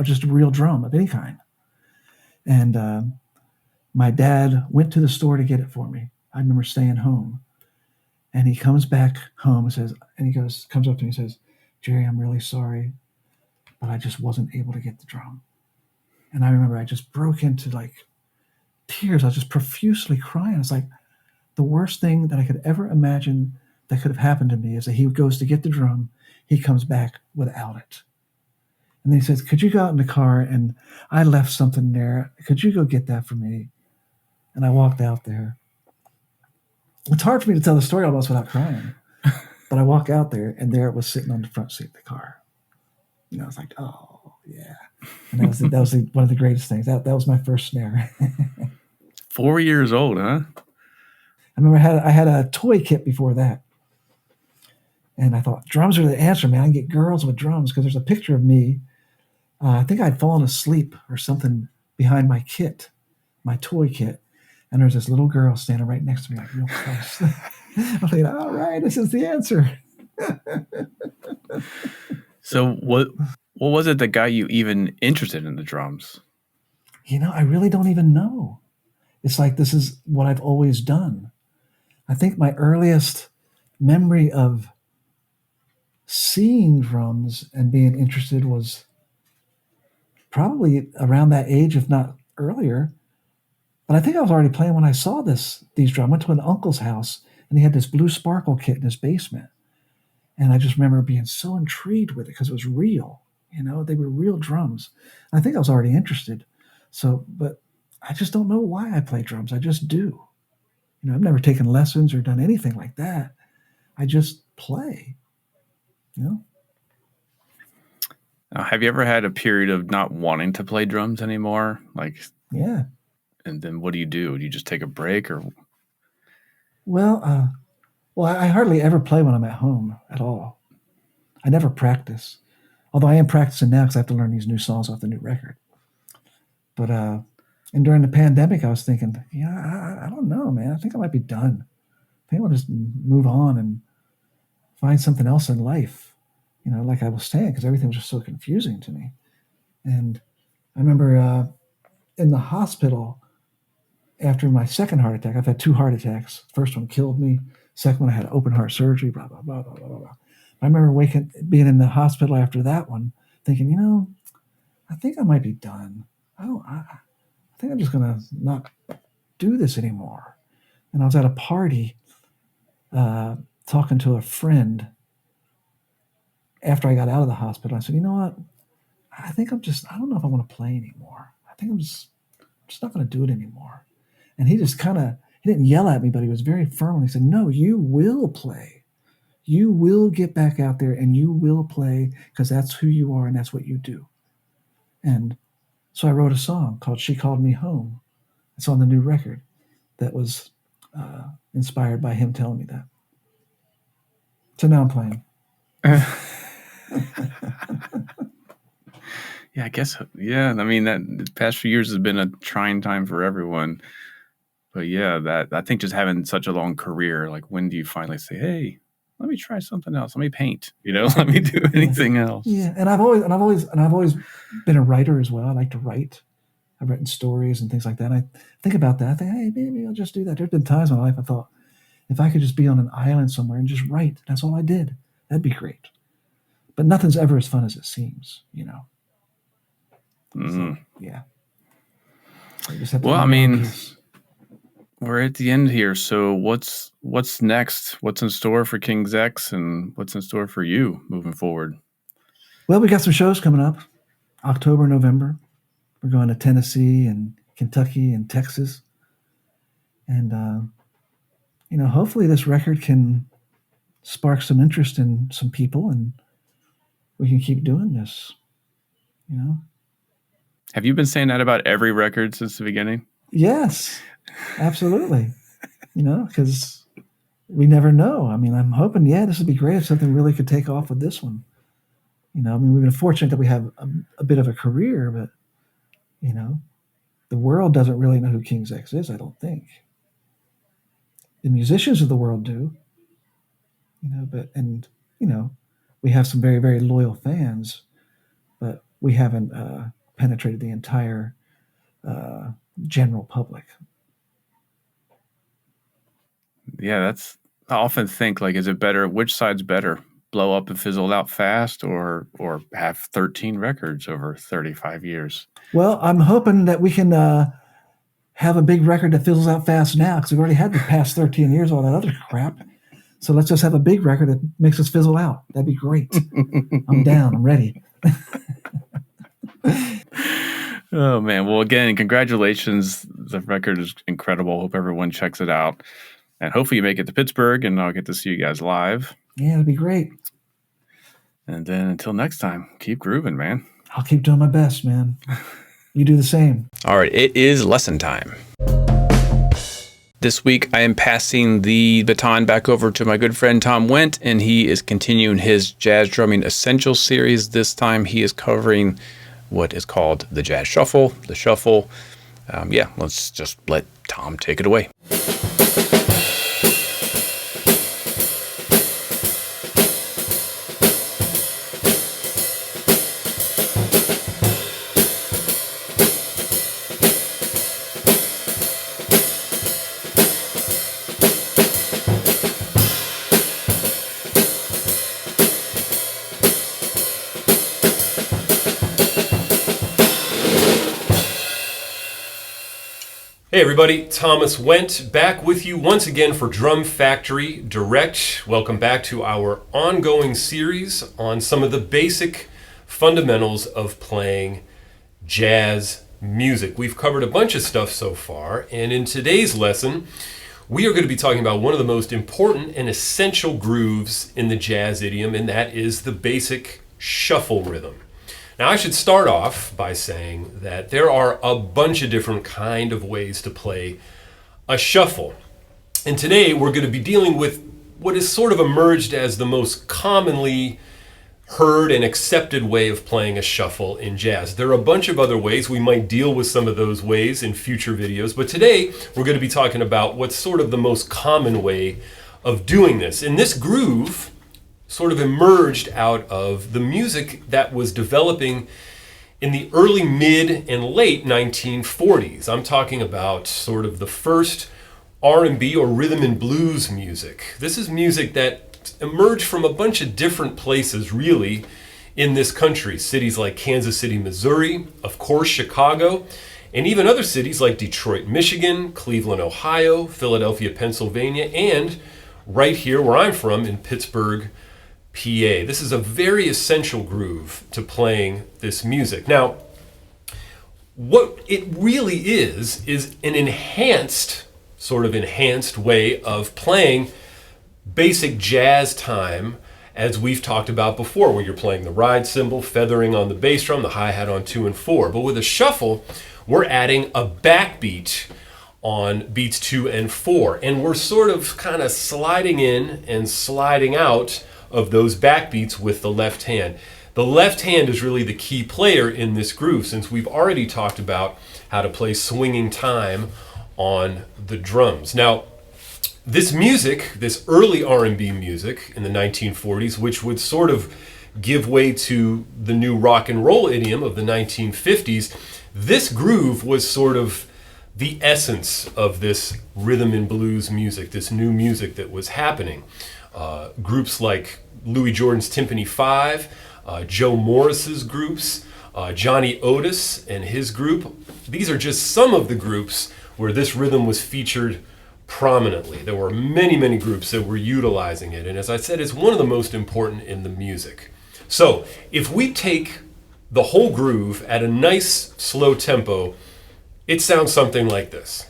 just a real drum of any kind. And my dad went to the store to get it for me. I remember staying home, and he comes back home comes up to me and says, "Jerry, I'm really sorry, but I just wasn't able to get the drum." And I remember I just broke into tears. I was just profusely crying. It's like the worst thing that I could ever imagine that could have happened to me is that he goes to get the drum, he comes back without it. And then he says, "Could you go out in the car, and I left something there. Could you go get that for me?" And I walked out there. It's hard for me to tell the story almost without crying. But I walk out there, and there it was sitting on the front seat of the car. I was like, oh, yeah. And that was one of the greatest things. That was my first snare. 4 years old, huh? I remember I had a toy kit before that. And I thought, drums are the answer, man. I can get girls with drums, because there's a picture of me. I think I'd fallen asleep or something behind my kit, my toy kit. And there's this little girl standing right next to me, real close. I'm thinking, all right, this is the answer. So what was it that got you even interested in the drums? I really don't even know. It's like this is what I've always done. I think my earliest memory of seeing drums and being interested was probably around that age, if not earlier. But I think I was already playing when I saw these drums. I went to an uncle's house and he had this blue sparkle kit in his basement. And I just remember being so intrigued with it because it was real. They were real drums. And I think I was already interested. So, but I just don't know why I play drums. I just do. I've never taken lessons or done anything like that. I just play. Have you ever had a period of not wanting to play drums anymore? Yeah. And then what do? Do you just take a break or? Well, I hardly ever play when I'm at home at all. I never practice. Although I am practicing now because I have to learn these new songs off the new record. But and during the pandemic, I was thinking, I don't know, man. I think I might be done. I think I'll just move on and find something else in life. Like I was saying, because everything was just so confusing to me. And I remember in the hospital after my second heart attack. I've had 2 heart attacks. First one killed me. Second one, I had open heart surgery. Blah blah blah blah blah blah. I remember being in the hospital after that one, thinking, I think I might be done. I think I'm just gonna not do this anymore. And I was at a party talking to a friend after I got out of the hospital. I said, you know what? I think I don't know if I want to play anymore. I think I'm just not going to do it anymore. And he just he didn't yell at me, but he was very firm. And he said, no, you will play. You will get back out there and you will play because that's who you are and that's what you do. And so I wrote a song called She Called Me Home. It's on the new record that was inspired by him telling me that. So now I'm playing. Yeah, I guess. Yeah, I mean, that the past few years has been a trying time for everyone. But yeah, that I think just having such a long career, like when do you finally say, "Hey, let me try something else. Let me paint. Let me do anything else." Yeah, and I've always been a writer as well. I like to write. I've written stories and things like that. And I think about that. I think, hey, maybe I'll just do that. There's been times in my life I thought, if I could just be on an island somewhere and just write, that's all I did. That'd be great. But nothing's ever as fun as it seems, So, yeah. Well, I mean, we're at the end here. So what's next? What's in store for King's X and what's in store for you moving forward? Well, we got some shows coming up, October, November. We're going to Tennessee and Kentucky and Texas. And, hopefully this record can spark some interest in some people and we can keep doing this, Have you been saying that about every record since the beginning? Yes, absolutely. Because we never know. I mean, I'm hoping, this would be great if something really could take off with this one. We've been fortunate that we have a bit of a career, but, the world doesn't really know who King's X is, I don't think. The musicians of the world do, we have some very, very loyal fans, but we haven't penetrated the entire general public. Yeah, I often think, is it better? Which side's better? Blow up and fizzle out fast or have 13 records over 35 years? Well, I'm hoping that we can have a big record that fizzles out fast now because we've already had the past 13 years, all that other crap. So let's just have a big record that makes us fizzle out. That'd be great. I'm down. I'm ready. Oh, man. Well, again, congratulations. The record is incredible. Hope everyone checks it out. And hopefully you make it to Pittsburgh and I'll get to see you guys live. Yeah, it'd be great. And then until next time, keep grooving, man. I'll keep doing my best, man. You do the same. All right, it is lesson time. This week, I am passing the baton back over to my good friend Tom Wendt, and he is continuing his Jazz Drumming Essentials series. This time, he is covering what is called the Jazz Shuffle, the Shuffle. Let's just let Tom take it away. Hey everybody, Thomas Wendt back with you once again for Drum Factory Direct. Welcome back to our ongoing series on some of the basic fundamentals of playing jazz music. We've covered a bunch of stuff so far, and in today's lesson, we are going to be talking about one of the most important and essential grooves in the jazz idiom, and that is the basic shuffle rhythm. Now, I should start off by saying that there are a bunch of different kind of ways to play a shuffle. And today we're going to be dealing with what has sort of emerged as the most commonly heard and accepted way of playing a shuffle in jazz. There are a bunch of other ways. We might deal with some of those ways in future videos, but today we're going to be talking about what's sort of the most common way of doing this. And this groove sort of emerged out of the music that was developing in the early, mid, and late 1940s. I'm talking about sort of the first R&B or rhythm and blues music. This is music that emerged from a bunch of different places, really, in this country. Cities like Kansas City, Missouri, of course, Chicago, and even other cities like Detroit, Michigan, Cleveland, Ohio, Philadelphia, Pennsylvania, and right here where I'm from in Pittsburgh, PA. This is a very essential groove to playing this music. Now, what it really is an enhanced way of playing basic jazz time, as we've talked about before, where you're playing the ride cymbal, feathering on the bass drum, the hi-hat on 2 and 4. But with a shuffle, we're adding a backbeat on beats 2 and 4. And we're sort of kind of sliding in and sliding out of those backbeats with the left hand. The left hand is really the key player in this groove, since we've already talked about how to play swinging time on the drums. Now, this music, this early R&B music in the 1940s, which would sort of give way to the new rock and roll idiom of the 1950s, this groove was sort of the essence of this rhythm and blues music, this new music that was happening. Groups like Louis Jordan's Timpani 5, Joe Morris's groups, Johnny Otis and his group. These are just some of the groups where this rhythm was featured prominently. There were many, many groups that were utilizing it. And as I said, it's one of the most important in the music. So if we take the whole groove at a nice slow tempo, it sounds something like this.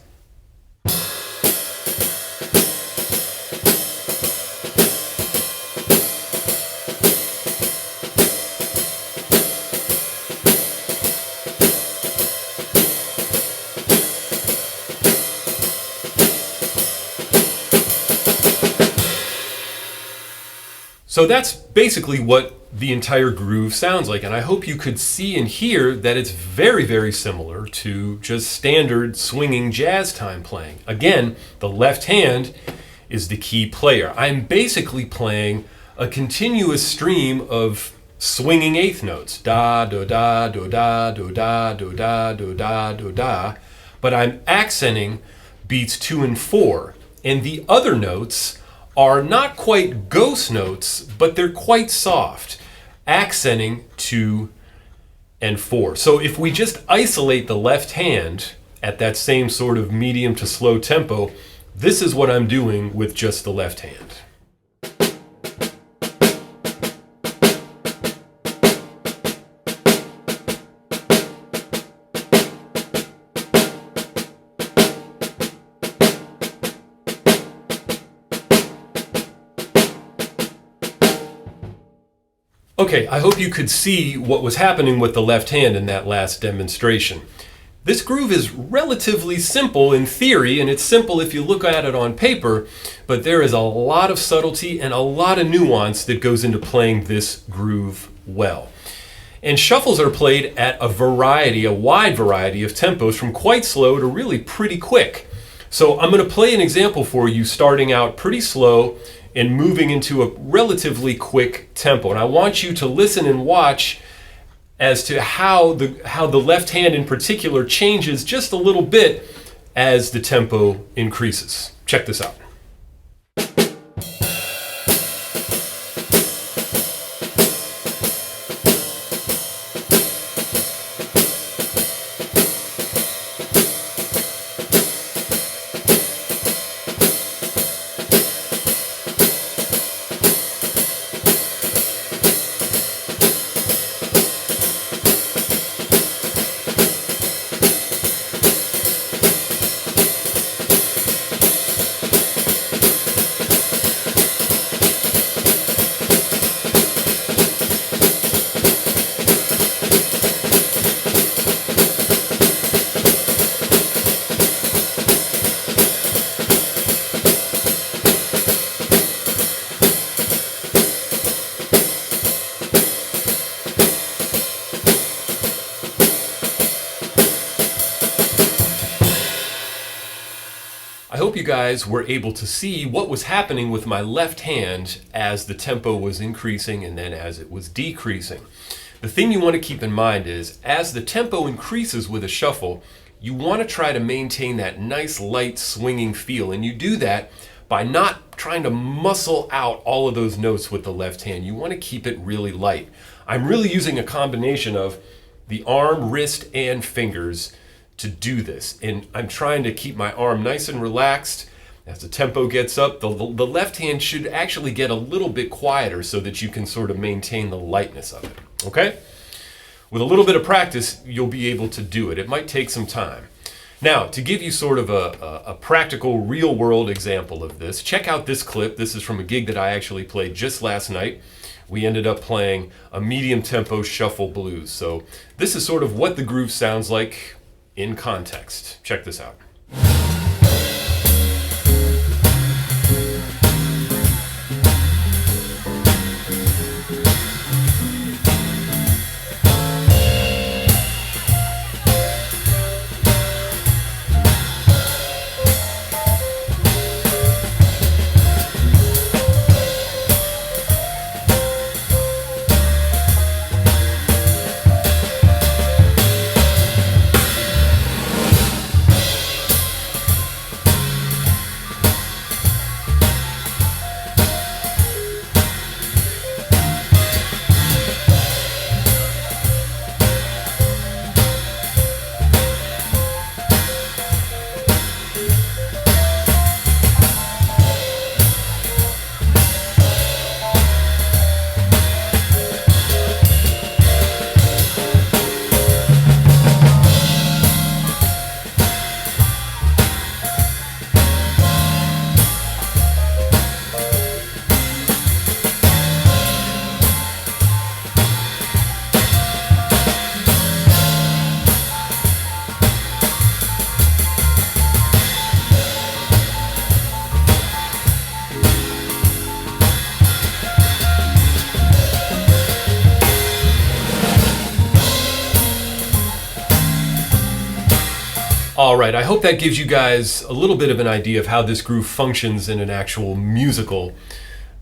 So that's basically what the entire groove sounds like, and I hope you could see and hear that it's very, very similar to just standard swinging jazz time playing. Again, the left hand is the key player. I'm basically playing a continuous stream of swinging eighth notes, da, do, da, do, da, do, da, do, da, do, da, do, da, but I'm accenting beats 2 and 4, and the other notes are not quite ghost notes, but they're quite soft, accenting 2 and 4. So if we just isolate the left hand at that same sort of medium to slow tempo, this is what I'm doing with just the left hand. Okay, I hope you could see what was happening with the left hand in that last demonstration. This groove is relatively simple in theory, and it's simple if you look at it on paper, but there is a lot of subtlety and a lot of nuance that goes into playing this groove well. And shuffles are played at a wide variety of tempos, from quite slow to really pretty quick. So I'm going to play an example for you starting out pretty slow and moving into a relatively quick tempo. And I want you to listen and watch as to how the left hand in particular changes just a little bit as the tempo increases. Check this out. I hope you guys were able to see what was happening with my left hand as the tempo was increasing and then as it was decreasing. The thing you want to keep in mind is, as the tempo increases with a shuffle, you want to try to maintain that nice light swinging feel, and you do that by not trying to muscle out all of those notes with the left hand. You want to keep it really light. I'm really using a combination of the arm, wrist, and fingers to do this. And I'm trying to keep my arm nice and relaxed. As the tempo gets up, the left hand should actually get a little bit quieter so that you can sort of maintain the lightness of it, okay? With a little bit of practice, you'll be able to do it. It might take some time. Now, to give you sort of a practical, real-world example of this, check out this clip. This is from a gig that I actually played just last night. We ended up playing a medium-tempo shuffle blues. So this is sort of what the groove sounds like in context. Check this out. All right, I hope that gives you guys a little bit of an idea of how this groove functions in an actual musical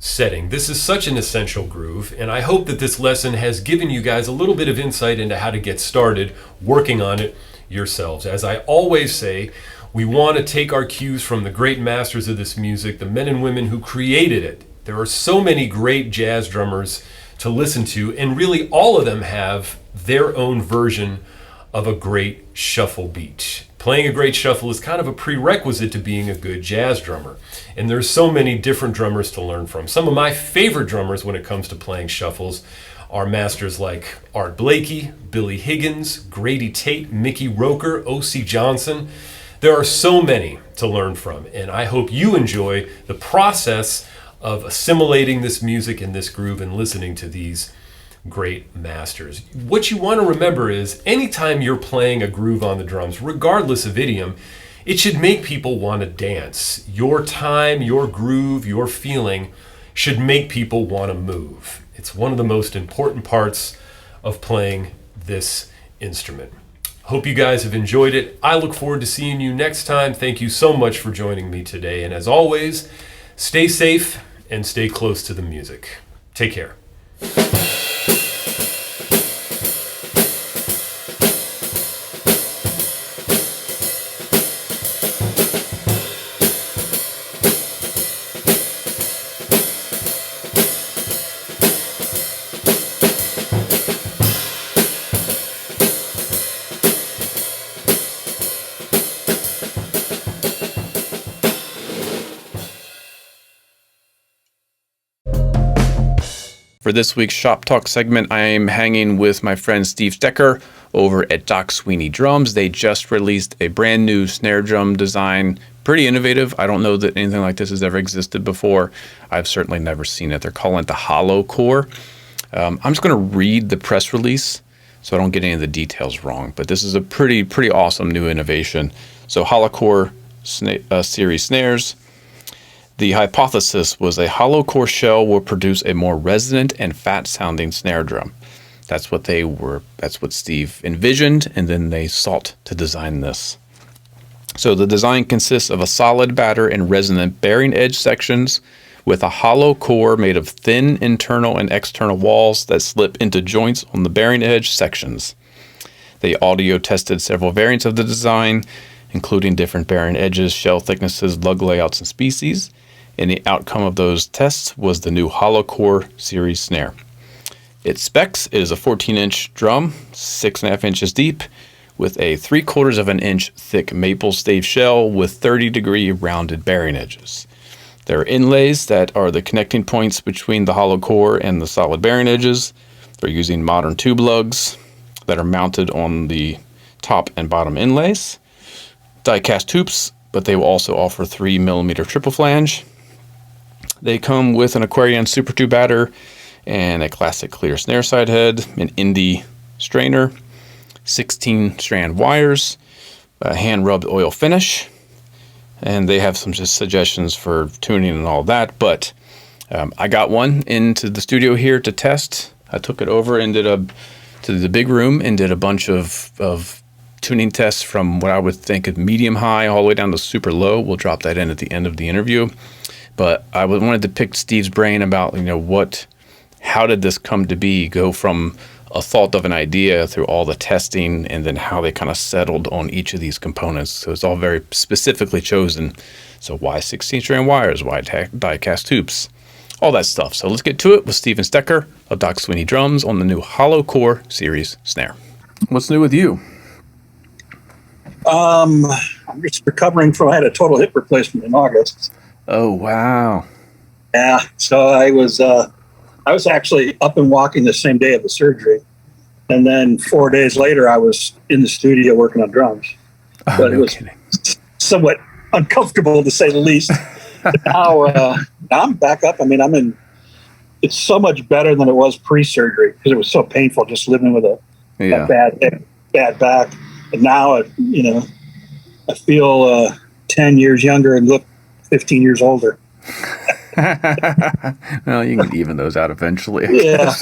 setting. This is such an essential groove, and I hope that this lesson has given you guys a little bit of insight into how to get started working on it yourselves. As I always say, we want to take our cues from the great masters of this music, the men and women who created it. There are so many great jazz drummers to listen to, and really all of them have their own version of a great shuffle beat. Playing a great shuffle is kind of a prerequisite to being a good jazz drummer. And there's so many different drummers to learn from. Some of my favorite drummers when it comes to playing shuffles are masters like Art Blakey, Billy Higgins, Grady Tate, Mickey Roker, O.C. Johnson. There are so many to learn from, and I hope you enjoy the process of assimilating this music and this groove and listening to these great masters. What you want to remember is anytime you're playing a groove on the drums, regardless of idiom, it should make people want to dance. Your time, your groove, your feeling should make people want to move. It's one of the most important parts of playing this instrument. Hope you guys have enjoyed it. I look forward to seeing you next time. Thank you so much for joining me today. And as always, stay safe and stay close to the music. Take care. For this week's Shop Talk segment, I am hanging with my friend Steve Stecker over at Doc Sweeney Drums. They just released a brand new snare drum design. Pretty innovative. I don't know that anything like this has ever existed before. I've certainly never seen it. They're calling it the HolloCore. I'm just going to read the press release so I don't get any of the details wrong. But this is a pretty awesome new innovation. So HolloCore series snares. The hypothesis was a HolloCore shell will produce a more resonant and fat-sounding snare drum. That's what Steve envisioned, and then they sought to design this. So the design consists of a solid batter and resonant bearing edge sections with a hollow core made of thin internal and external walls that slip into joints on the bearing edge sections. They audio tested several variants of the design, including different bearing edges, shell thicknesses, lug layouts, and species. And the outcome of those tests was the new HolloCore series snare. Its specs is a 14-inch drum, 6.5 inches deep, with a 3/4 of an inch thick maple stave shell with 30-degree rounded bearing edges. There are inlays that are the connecting points between the hollow core and the solid bearing edges. They're using modern tube lugs that are mounted on the top and bottom inlays. Die-cast hoops, but they will also offer 3mm triple flange. They come with an Aquarian Super Tube batter and a classic clear snare side head, an Indy strainer, 16 Strand Wires, a hand-rubbed oil finish, and they have some just suggestions for tuning and all that. But I got one into the studio here to test. I took it over and to the big room and did a bunch of tuning tests from what I would think of medium high all the way down to super low. We'll drop that in at the end of the interview. But I wanted to pick Steve's brain about, how did this come to be, go from a thought of an idea through all the testing and then how they kind of settled on each of these components. So it's all very specifically chosen. So why 16 strand wires? Why die-cast hoops? All that stuff. So let's get to it with Steven Stecker of Doc Sweeney Drums on the new HolloCore series snare. What's new with you? I'm just recovering I had a total hip replacement in August. Oh, wow. Yeah. So I was actually up and walking the same day of the surgery. And then 4 days later, I was in the studio working on drums. Oh, but it was somewhat uncomfortable, to say the least. Now I'm back up. I mean, it's so much better than it was pre-surgery because it was so painful just living with a bad back. And now, I feel 10 years younger and look 15 years older. Well, you can even those out eventually. Yeah.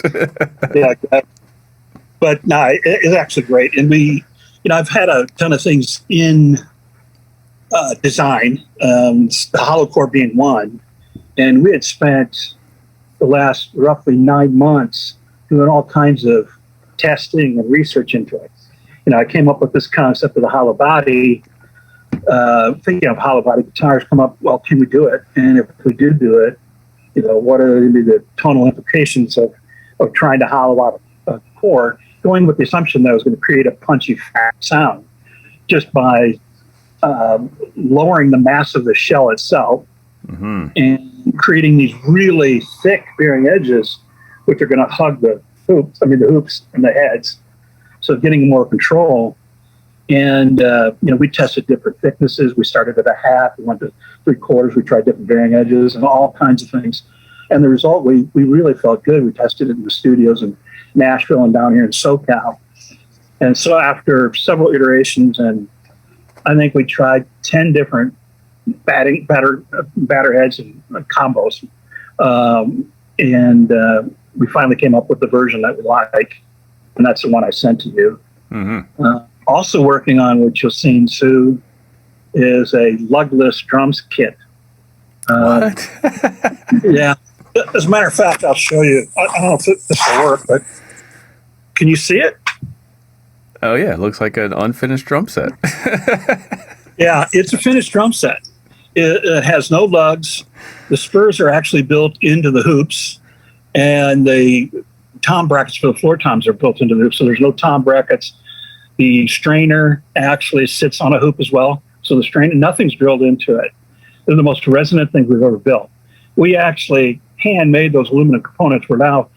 But no, it's actually great. And I've had a ton of things in design, the HolloCore being one. And we had spent the last roughly 9 months doing all kinds of testing and research into it. I came up with this concept of the hollow body. Thinking of hollow body guitars, come up, well, can we do it? And if we do it, what are going to be the tonal implications of trying to hollow out a core, going with the assumption that I was going to create a punchy, fat sound just by lowering the mass of the shell itself and creating these really thick bearing edges, which are going to hug the hoops and the heads. So getting more control. And, we tested different thicknesses. We started at a half, we went to 3/4, we tried different bearing edges and all kinds of things. And the result, we really felt good. We tested it in the studios in Nashville and down here in SoCal. And so after several iterations, and I think we tried 10 different batter heads and combos. We finally came up with the version that we like. And that's the one I sent to you. Mm-hmm. Also working on, which you'll see soon, is a Lugless Drums Kit. What? Yeah. As a matter of fact, I'll show you. I don't know if this will work, but can you see it? Oh, yeah. It looks like an unfinished drum set. Yeah, it's a finished drum set. It has no lugs. The spurs are actually built into the hoops, and the tom brackets for the floor toms are built into the hoops, so there's no tom brackets. The strainer actually sits on a hoop as well, so the strainer, nothing's drilled into it. They're the most resonant things we've ever built. We actually handmade those aluminum components. We're now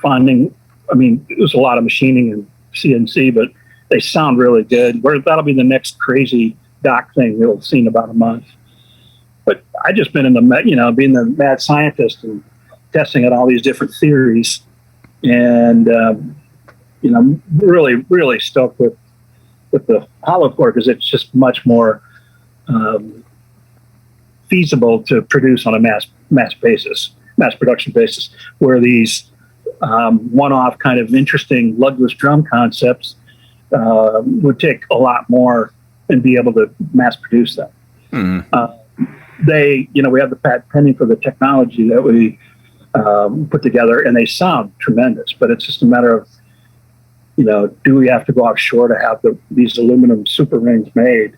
finding, it was a lot of machining and CNC, but they sound really good. That'll be the next crazy dock thing you'll see in about a month. But I just been in being the mad scientist and testing out all these different theories, and really, really stoked with the HolloCore because it's just much more feasible to produce on a mass production basis, where these one-off kind of interesting lugless drum concepts would take a lot more and be able to mass produce them. We have the patent pending for the technology that we put together, and they sound tremendous. But it's just a matter of, do we have to go offshore to have these aluminum super rings made,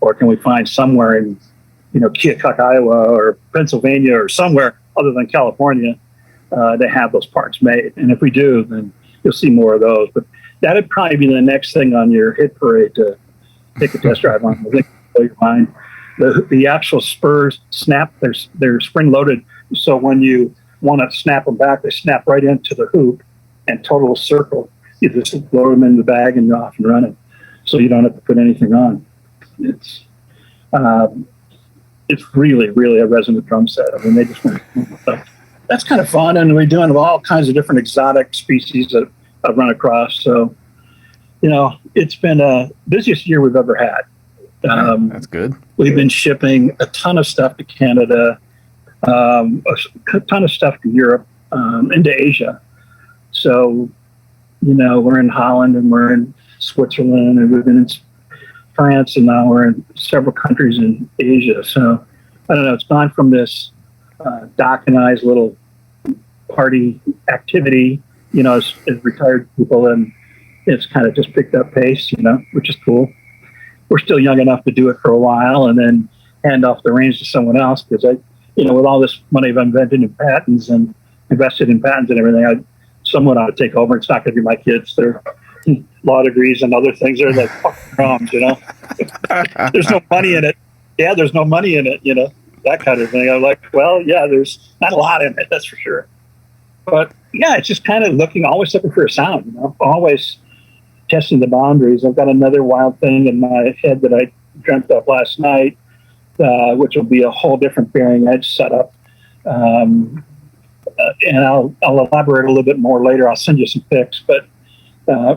or can we find somewhere in, Keokuk, Iowa, or Pennsylvania, or somewhere other than California, to have those parts made? And if we do, then you'll see more of those. But that'd probably be the next thing on your hit parade to take a test drive on. I think blow your mind. The actual spurs snap. They're spring loaded, so when you want to snap them back, they snap right into the hoop and total circle. You just load them in the bag and you're off and running, so you don't have to put anything on. It's really, really a resonant drum set. I mean, they just went. That's kind of fun, and we're doing all kinds of different exotic species that I've run across. So, it's been the busiest year we've ever had. That's good. We've been shipping a ton of stuff to Canada, a ton of stuff to Europe, into Asia. So, we're in Holland and we're in Switzerland and we've been in France, and now we're in several countries in Asia. So, I don't know, it's gone from this Doc-and-I's little party activity, as retired people, and it's kind of just picked up pace, which is cool. We're still young enough to do it for a while and then hand off the reins to someone else, because with all this money I've invented in patents and invested in patents and everything, someone ought to take over. It's not going to be my kids. They're law degrees and other things. They're like fucking drums, There's no money in it. Yeah, there's no money in it, that kind of thing. I'm like, well, yeah, there's not a lot in it, that's for sure. But yeah, it's just kind of always looking for a sound, always testing the boundaries. I've got another wild thing in my head that I dreamt up last night, which will be a whole different bearing edge setup. And I'll elaborate a little bit more later. I'll send you some pics, but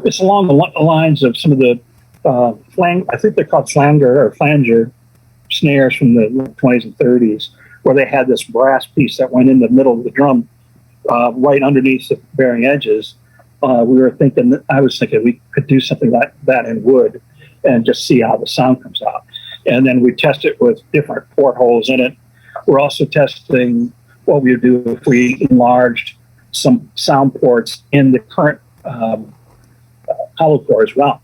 it's along the lines of some of the I think they're called flanger snares from the 20s and 30s, where they had this brass piece that went in the middle of the drum, right underneath the bearing edges. I was thinking we could do something like that in wood and just see how the sound comes out. And then we test it with different portholes in it. We're also testing what we would do if we enlarged some sound ports in the current Holocore as well.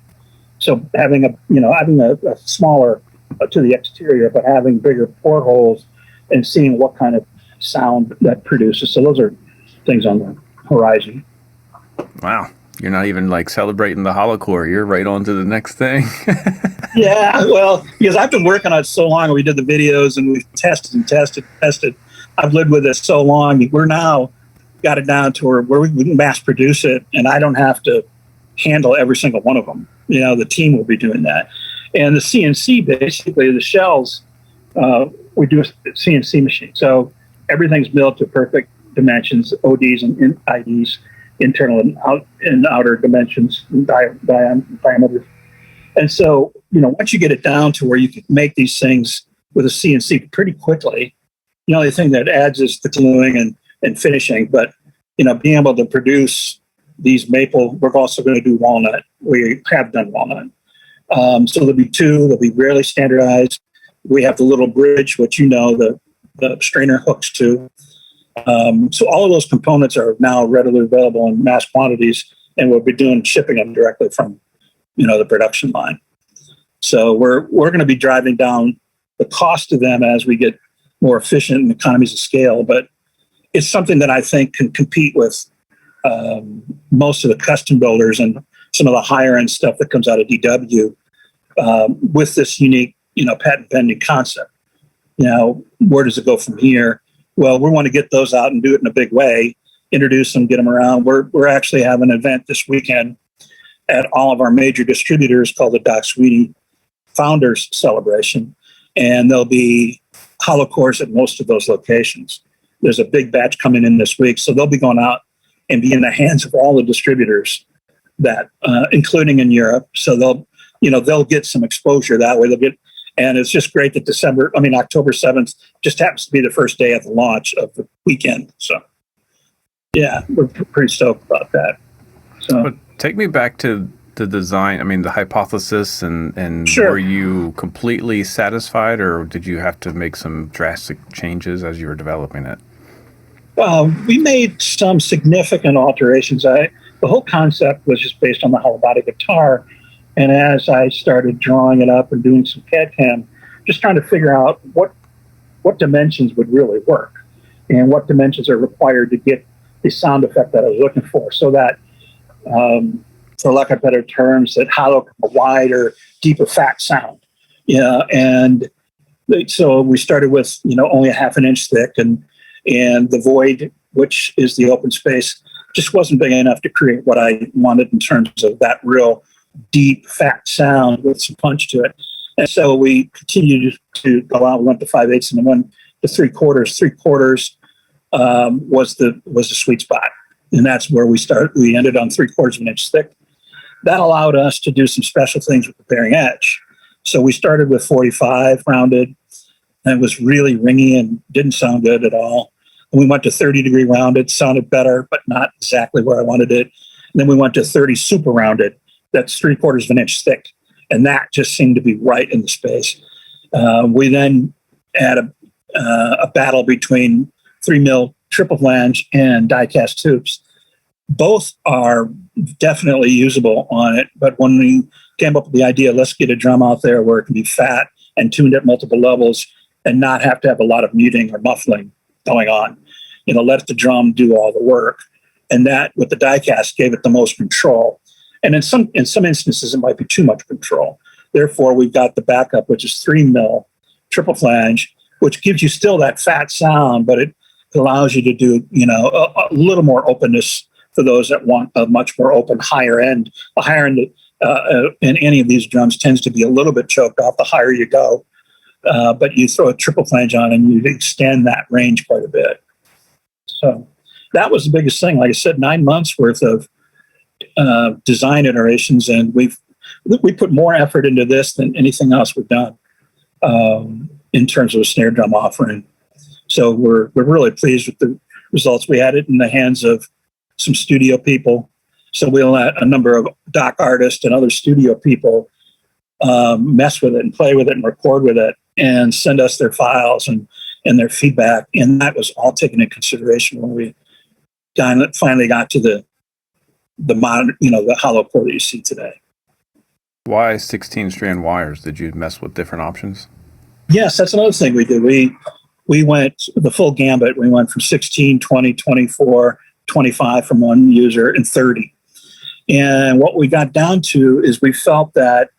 So having a smaller to the exterior, but having bigger portholes and seeing what kind of sound that produces. So those are things on the horizon. Wow. You're not even celebrating the Holocore. You're right on to the next thing. Yeah, well, because I've been working on it so long. We did the videos and we've tested. I've lived with it so long. We're now got it down to where we can mass produce it, and I don't have to handle every single one of them. The team will be doing that. And the CNC, basically, the shells, we do a CNC machine. So everything's milled to perfect dimensions, ODs and IDs, internal and outer dimensions, and diameters. And so, once you get it down to where you can make these things with a CNC pretty quickly, the only thing that adds is the gluing and finishing. But, being able to produce these maple, we're also going to do walnut. We have done walnut. So there'll be two. They'll be really standardized. We have the little bridge, which the strainer hooks to. So all of those components are now readily available in mass quantities, and we'll be shipping them directly from, the production line. So we're going to be driving down the cost of them as we get more efficient and economies of scale. But it's something that I think can compete with most of the custom builders and some of the higher end stuff that comes out of DW with this unique, patent pending concept. Where does it go from here? Well, we want to get those out and do it in a big way, introduce them, get them around. We're actually having an event this weekend at all of our major distributors called the Doc Sweeney Founders Celebration. And there'll be Holocores at most of those locations. There's a big batch coming in this week. So they'll be going out and be in the hands of all the distributors that, including in Europe. So they'll get some exposure that way. And it's just great that October 7th just happens to be the first day of the launch of the weekend. So, yeah, we're pretty stoked about that. So, but take me back to the design? I mean, the hypothesis, and Sure. were you completely satisfied, or did you have to make some drastic changes as you were developing it? We made some significant alterations. The whole concept was just based on the hollow body guitar. And as I started drawing it up and doing some CAD/CAM, just trying to figure out what dimensions would really work and what dimensions are required to get the sound effect that I was looking for, so that, for lack of better terms, that hollow a wider, deeper, fat sound. And so we started with only a half an inch thick, and the void, which is the open space, just wasn't big enough to create what I wanted in terms of that real deep, fat sound with some punch to it. And so we continued to go out. We went to 5/8 and then went to 3/4. 3/4 was the sweet spot, and that's where we started. We ended on 3/4 of an inch thick. That allowed us to do some special things with the bearing edge. So we started with 45 rounded, and it was really ringy and didn't sound good at all. And we went to 30-degree rounded, sounded better, but not exactly where I wanted it. And then we went to 30 super rounded. That's 3/4 of an inch thick. And that just seemed to be right in the space. We then had a battle between 3 mil triple flange and die cast tubes. Both are definitely usable on it, but when we came up with the idea, let's get a drum out there where it can be fat and tuned at multiple levels and not have to have a lot of muting or muffling going on. Let the drum do all the work. And that, with the die cast, gave it the most control. And in some instances, it might be too much control. Therefore, we've got the backup, which is 3 mil triple flange, which gives you still that fat sound, but it allows you to do, a little more openness for those that want a much more open higher end. The higher end in any of these drums tends to be a little bit choked off the higher you go. But you throw a triple flange on and you extend that range quite a bit. So that was the biggest thing. Like I said, 9 months worth of design iterations, and we put more effort into this than anything else we've done in terms of a snare drum offering. So we're really pleased with the results. We had it in the hands of some studio people. So we let a number of doc artists and other studio people mess with it and play with it and record with it and send us their files and their feedback. And that was all taken into consideration when we finally got to the modern, the Holocore that you see today. Why 16 strand wires? Did you mess with different options? Yes, that's another thing we did. We went the full gambit. We went from 16, 20, 24, 25 from one user, and 30. And what we got down to is we felt that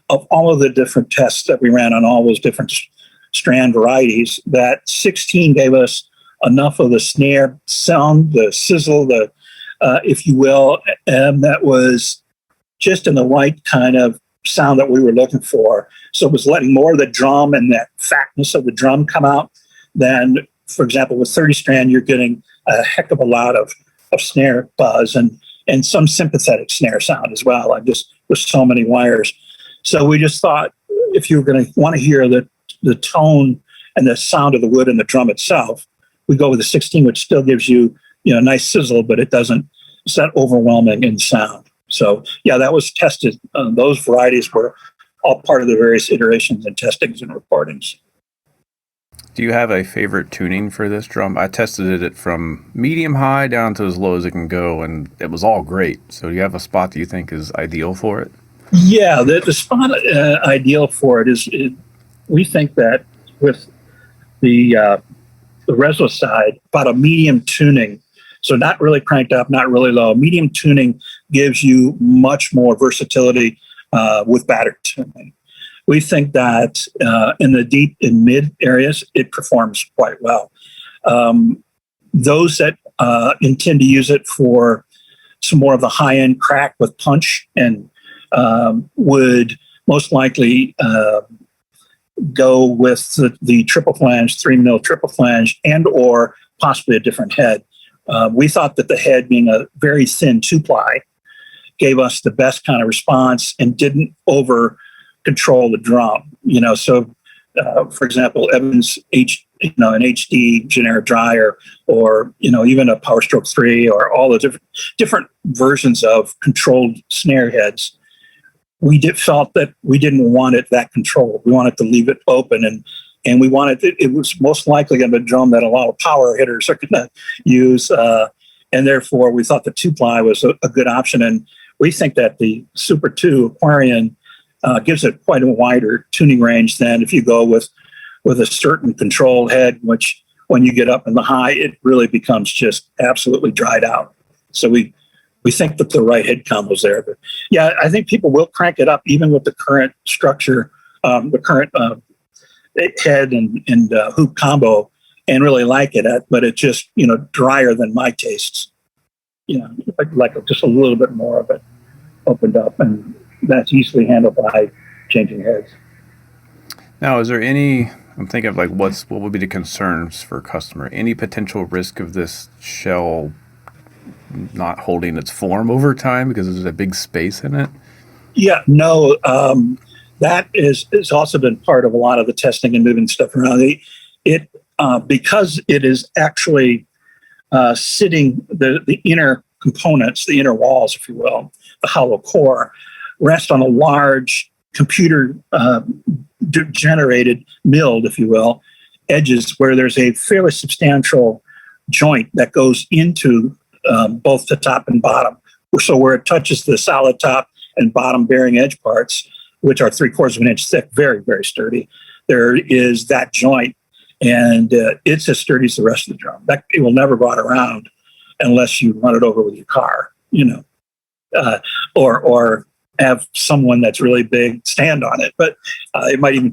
of all of the different tests that we ran on all those different strand varieties, that 16 gave us enough of the snare sound, the sizzle, if you will, and that was just in the right kind of sound that we were looking for. So it was letting more of the drum and that fatness of the drum come out than, for example, with 30 strand, you're getting a heck of a lot of snare buzz and some sympathetic snare sound as well, just with so many wires. So we just thought, if you were going to want to hear the tone and the sound of the wood and the drum itself, we go with the 16, which still gives you, a nice sizzle, but it's not overwhelming in sound. So yeah, that was tested. Those varieties were all part of the various iterations and testings and recordings. Do you have a favorite tuning for this drum? I tested it from medium high down to as low as it can go, and it was all great. So do you have a spot that you think is ideal for it? Yeah, the spot ideal for it is, we think that with the Reso side, about a medium tuning. So not really cranked up, not really low. Medium tuning gives you much more versatility with battered tuning. We think that in the deep and mid areas, it performs quite well. Those that intend to use it for some more of the high-end crack with punch and would most likely go with the triple flange, 3 mil triple flange, and or possibly a different head. We thought that the head, being a very thin 2-ply, gave us the best kind of response and didn't over control the drum. So for example, Evans an HD generic dryer, or even a Power Stroke 3, or all the different versions of controlled snare heads felt that we didn't want it that controlled. We wanted to leave it open, and we wanted it was most likely going to be a drum that a lot of power hitters are going to use, and therefore we thought the 2-ply was a good option. And we think that the Super 2 Aquarian gives it quite a wider tuning range than if you go with a certain control head, which when you get up in the high, it really becomes just absolutely dried out. So we think that the right head combo is there. But yeah, I think people will crank it up even with the current structure, the current head and hoop combo, and really like it. But it's just, drier than my tastes. Like just a little bit more of it opened up, and that's easily handled by changing heads. Now, is there any, I'm thinking of like what would be the concerns for a customer? Any potential risk of this shell not holding its form over time because there's a big space in it? Yeah, no, that is also been part of a lot of the testing and moving stuff around. Because it is actually sitting, the inner components, the inner walls, if you will, the hollow core, rest on a large computer generated milled, if you will, edges where there's a fairly substantial joint that goes into both the top and bottom. So where it touches the solid top and bottom bearing edge parts, which are 3/4 of an inch thick, very, very sturdy, there is that joint, and it's as sturdy as the rest of the drum. It will never rot around unless you run it over with your car, or have someone that's really big stand on it. But it might even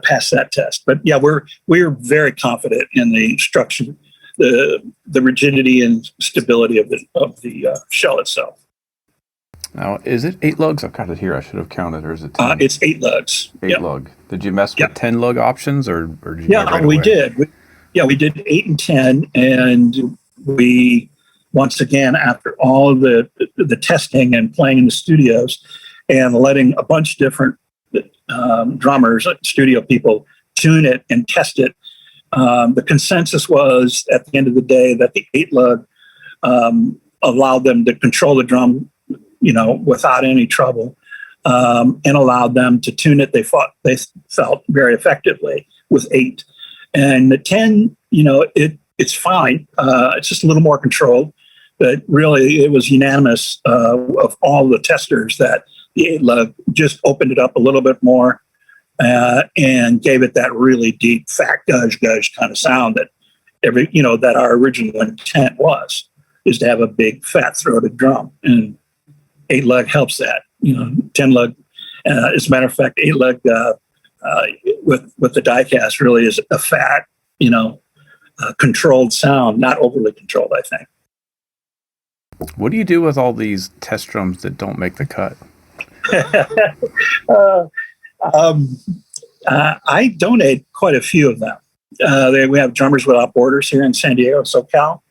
pass that test. But yeah, we're very confident in the structure, the rigidity and stability of the shell itself. Now, is it 8 lugs? I've got it here. I should have counted, or is it 10? It's 8 lugs. 8 lug. Did you mess with 10 lug options, or did you? Yeah, right we did. We did 8 and 10, and we, once again, after all the testing and playing in the studios and letting a bunch of different drummers, studio people, tune it and test it, the consensus was at the end of the day that the 8 lug allowed them to control the drum, without any trouble, and allowed them to tune it. They felt very effectively with 8, and the 10. It's fine. It's just a little more controlled, but really it was unanimous of all the testers that the 8 lug just opened it up a little bit more and gave it that really deep, fat gudge kind of sound that that our original intent is to have a big, fat throated drum, and 8 lug helps that. 10 lug, as a matter of fact, 8 lug with the diecast really is a fat, controlled sound, not overly controlled, I think. What do you do with all these test drums that don't make the cut? I donate quite a few of them. We have Drummers Without Borders here in San Diego, SoCal,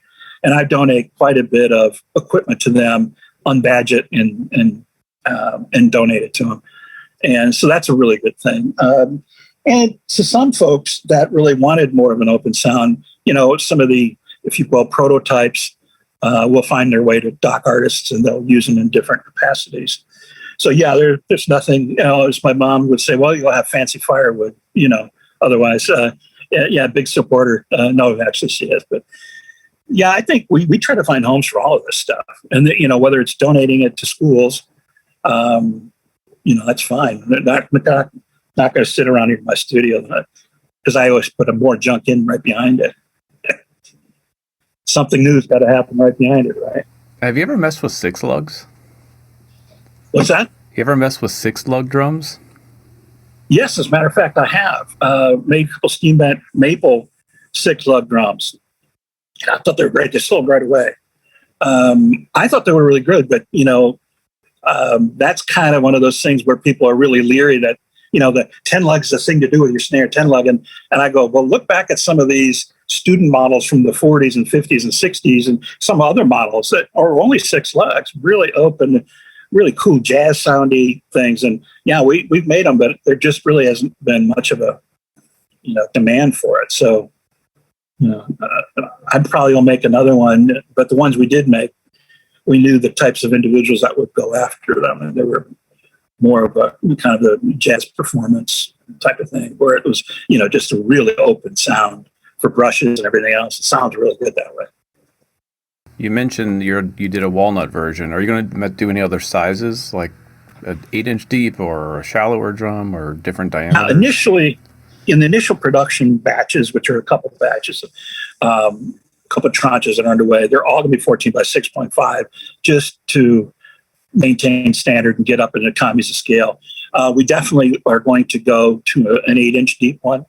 and I donate quite a bit of equipment to them, unbadge it and donate it to them. And so that's a really good thing. And to some folks that really wanted more of an open sound, some of the, if you will, prototypes will find their way to dock artists, and they'll use them in different capacities. So yeah, there's nothing, as my mom would say, well, you'll have fancy firewood, otherwise, big supporter. No, actually she is, but yeah, I think we try to find homes for all of this stuff. And, whether it's donating it to schools, that's fine. They're not going to sit around here in my studio because I always put more junk in right behind it. Something new's got to happen right behind it, right? Have you ever messed with 6 lugs? What's that? You ever messed with 6 lug drums? Yes, as a matter of fact, I have. Made a couple steam bent maple 6 lug drums. I thought they were great. They sold right away. I thought they were really good, but that's kind of one of those things where people are really leery that the 10 lug is the thing to do with your snare, 10 lug, and I go, well, look back at some of these student models from the 40s and 50s and 60s, and some other models that are only 6 lugs, really open, really cool jazz soundy things, and yeah, we've made them, but there just really hasn't been much of a demand for it. So. I probably will make another one, but the ones we did make, we knew the types of individuals that would go after them, and they were more of a kind of the jazz performance type of thing, where it was, just a really open sound for brushes and everything else. It sounds really good that way. You mentioned you did a walnut version. Are you going to do any other sizes, like an 8-inch deep or a shallower drum or different diameters? Initially, in the initial production batches, which are a couple of batches, a couple of tranches that are underway, they're all going to be 14 by 6.5, just to maintain standard and get up in economies of scale. We definitely are going to go to an 8-inch deep one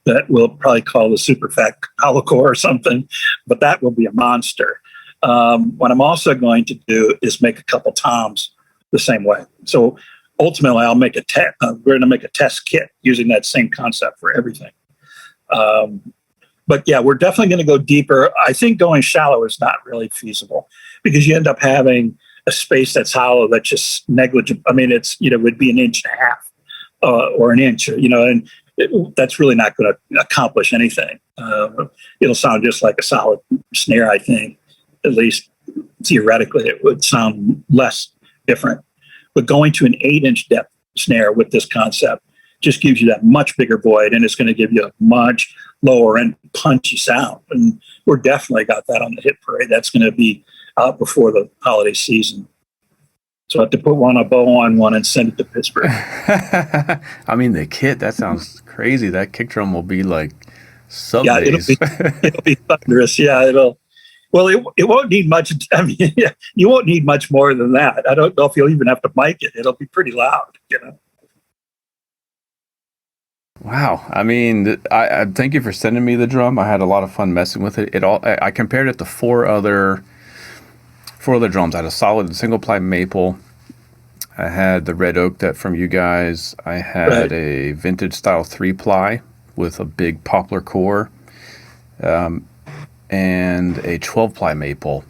that we'll probably call the super fat Holocore or something, but that will be a monster. What I'm also going to do is make a couple toms the same way. So ultimately, we're going to make a test kit using that same concept for everything. But yeah, we're definitely going to go deeper. I think going shallow is not really feasible because you end up having a space that's hollow that's just negligible. I mean, would be 1.5 inches or an inch, and that's really not going to accomplish anything. It'll sound just like a solid snare, I think. At least theoretically, it would sound less different. But going to an 8-inch depth snare with this concept just gives you that much bigger void, and it's going to give you a much lower end punchy sound. And we're definitely got that on the hit parade. That's going to be out before the holiday season. So I have to put a bow on one and send it to Pittsburgh. I mean, the kit, that sounds crazy. That kick drum will be like sub bass. It'll be thunderous. Yeah, Well, it won't need much. I mean, you won't need much more than that. I don't know if you'll even have to mic it. It'll be pretty loud, Wow. I mean, I thank you for sending me the drum. I had a lot of fun messing with it. I compared it to four other drums. I had a solid single ply maple. I had the red oak that from you guys. I had a vintage style 3-ply with a big poplar core. And a 12-ply maple.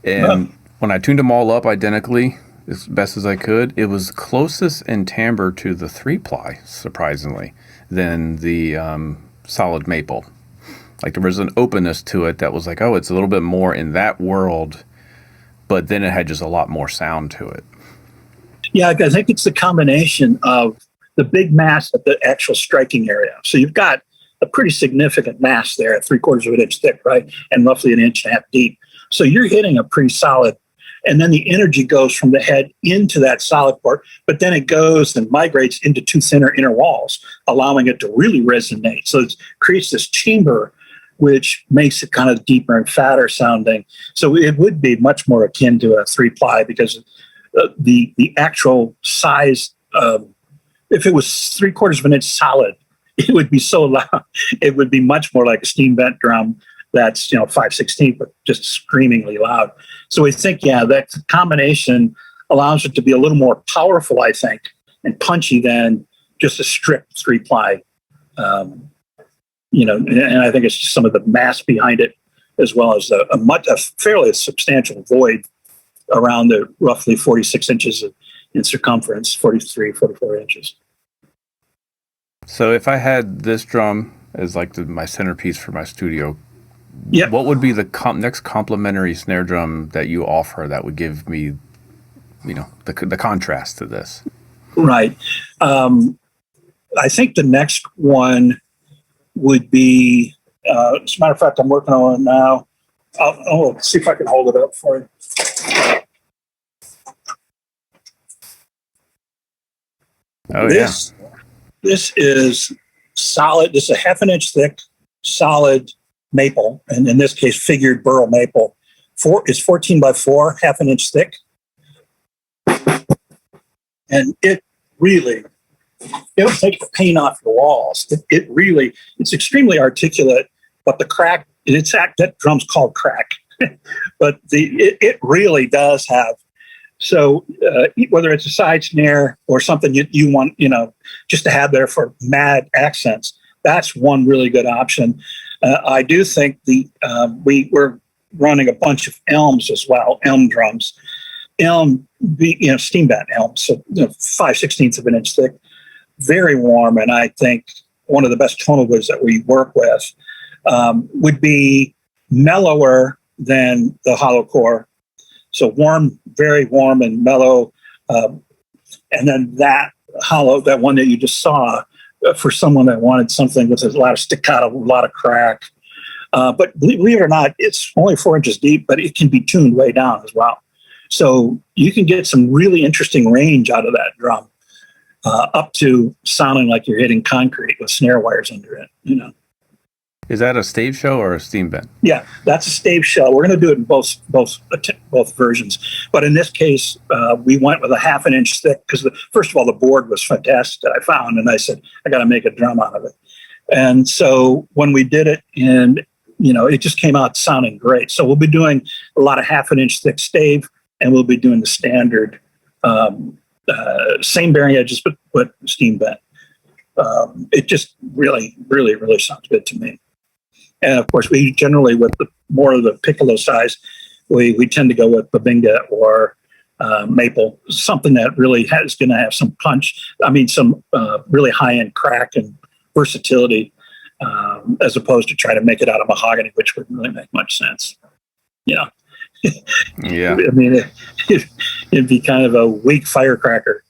And when I tuned them all up identically, as best as I could, it was closest in timbre to the 3-ply, surprisingly, than the solid maple. Like there was an openness to it that was like, oh, it's a little bit more in that world, but then it had just a lot more sound to it. Yeah, I think it's the combination of the big mass at the actual striking area. So you've got a pretty significant mass there at 3/4 of an inch thick, right? And roughly 1.5 inches deep. So you're hitting a pretty solid, and then the energy goes from the head into that solid part, but then it goes and migrates into two thinner inner walls, allowing it to really resonate. So it creates this chamber, which makes it kind of deeper and fatter sounding. So it would be much more akin to a 3-ply because the actual size, if it was 3/4 of an inch solid, it would be so loud. It would be much more like a steam vent drum that's 5/16, but just screamingly loud. So we think, that combination allows it to be a little more powerful, I think, and punchy than just a strict 3-ply. And I think it's just some of the mass behind it, as well as a fairly substantial void around the roughly 46 inches in circumference, 43, 44 inches. So if I had this drum as like my centerpiece for my studio, what would be the next complementary snare drum that you offer that would give me, the contrast to this? Right. I think the next one would be, as a matter of fact, I'm working on it now. I'll see if I can hold it up for you. Oh, This is solid. This is a 1/2 inch thick, solid maple, and in this case, figured burl maple. It's 14 by 4, 1/2 inch thick, and it'll take the paint off the walls. It's extremely articulate, but the crack. That drum's called crack, but it really does have. So whether it's a side snare or something you want, just to have there for mad accents, that's one really good option. I do think we're running a bunch of elms as well, elm drums. Elm, steam bent elm, so 5/16 of an inch thick, very warm, and I think one of the best tonal woods that we work with would be mellower than the Holocore. So warm, very warm and mellow. And then that hollow, that one that you just saw, for someone that wanted something with a lot of staccato, a lot of crack. But believe it or not, it's only 4 inches deep, but it can be tuned way down as well. So you can get some really interesting range out of that drum, up to sounding like you're hitting concrete with snare wires under it, you know. Is that a stave shell or a steam bent? Yeah, that's a stave shell. We're going to do it in both versions. But in this case, we went with a 1/2 inch thick because, first of all, the board was fantastic that I found. And I said, I got to make a drum out of it. And so when we did it, and, you know, it just came out sounding great. So we'll be doing a lot of 1/2 inch thick stave, and we'll be doing the standard same bearing edges, but steam bent. It just really, really, really sounds good to me. And of course, we generally, with more of the piccolo size, we tend to go with Babinga or maple, something that really is going to have some punch. I mean, some really high-end crack and versatility, as opposed to trying to make it out of mahogany, which wouldn't really make much sense. You know, Yeah. I mean, it'd be kind of a weak firecracker.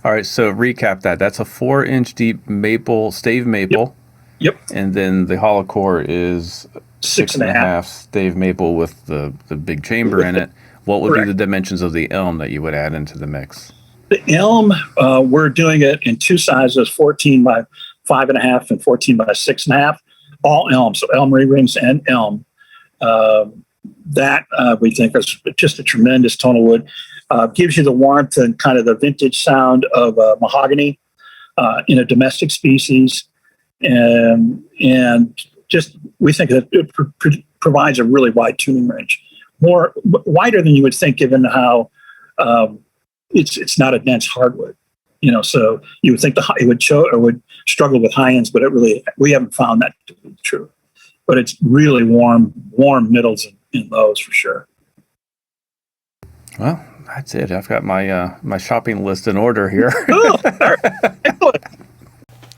All right, so recap that. That's a 4-inch deep maple, stave maple. Yep. And then the Holocore is 6.5 stave maple with the big chamber in it. What would Correct. be the dimensions of the elm that you would add into the mix? The elm, we're doing it in 2 sizes, 14 by 5.5 and 14 by 6.5. All elm, so elm rings and elm. That we think is just a tremendous tonal wood. Gives you the warmth and kind of the vintage sound of mahogany in a domestic species. And just we think that it provides a really wide tuning range, wider than you would think, given how it's not a dense hardwood, you know. So you would think it would struggle with high ends, but we haven't found that to be true. But it's really warm middles and lows for sure. Well, that's it. I've got my shopping list in order here. Oh, all right. Excellent.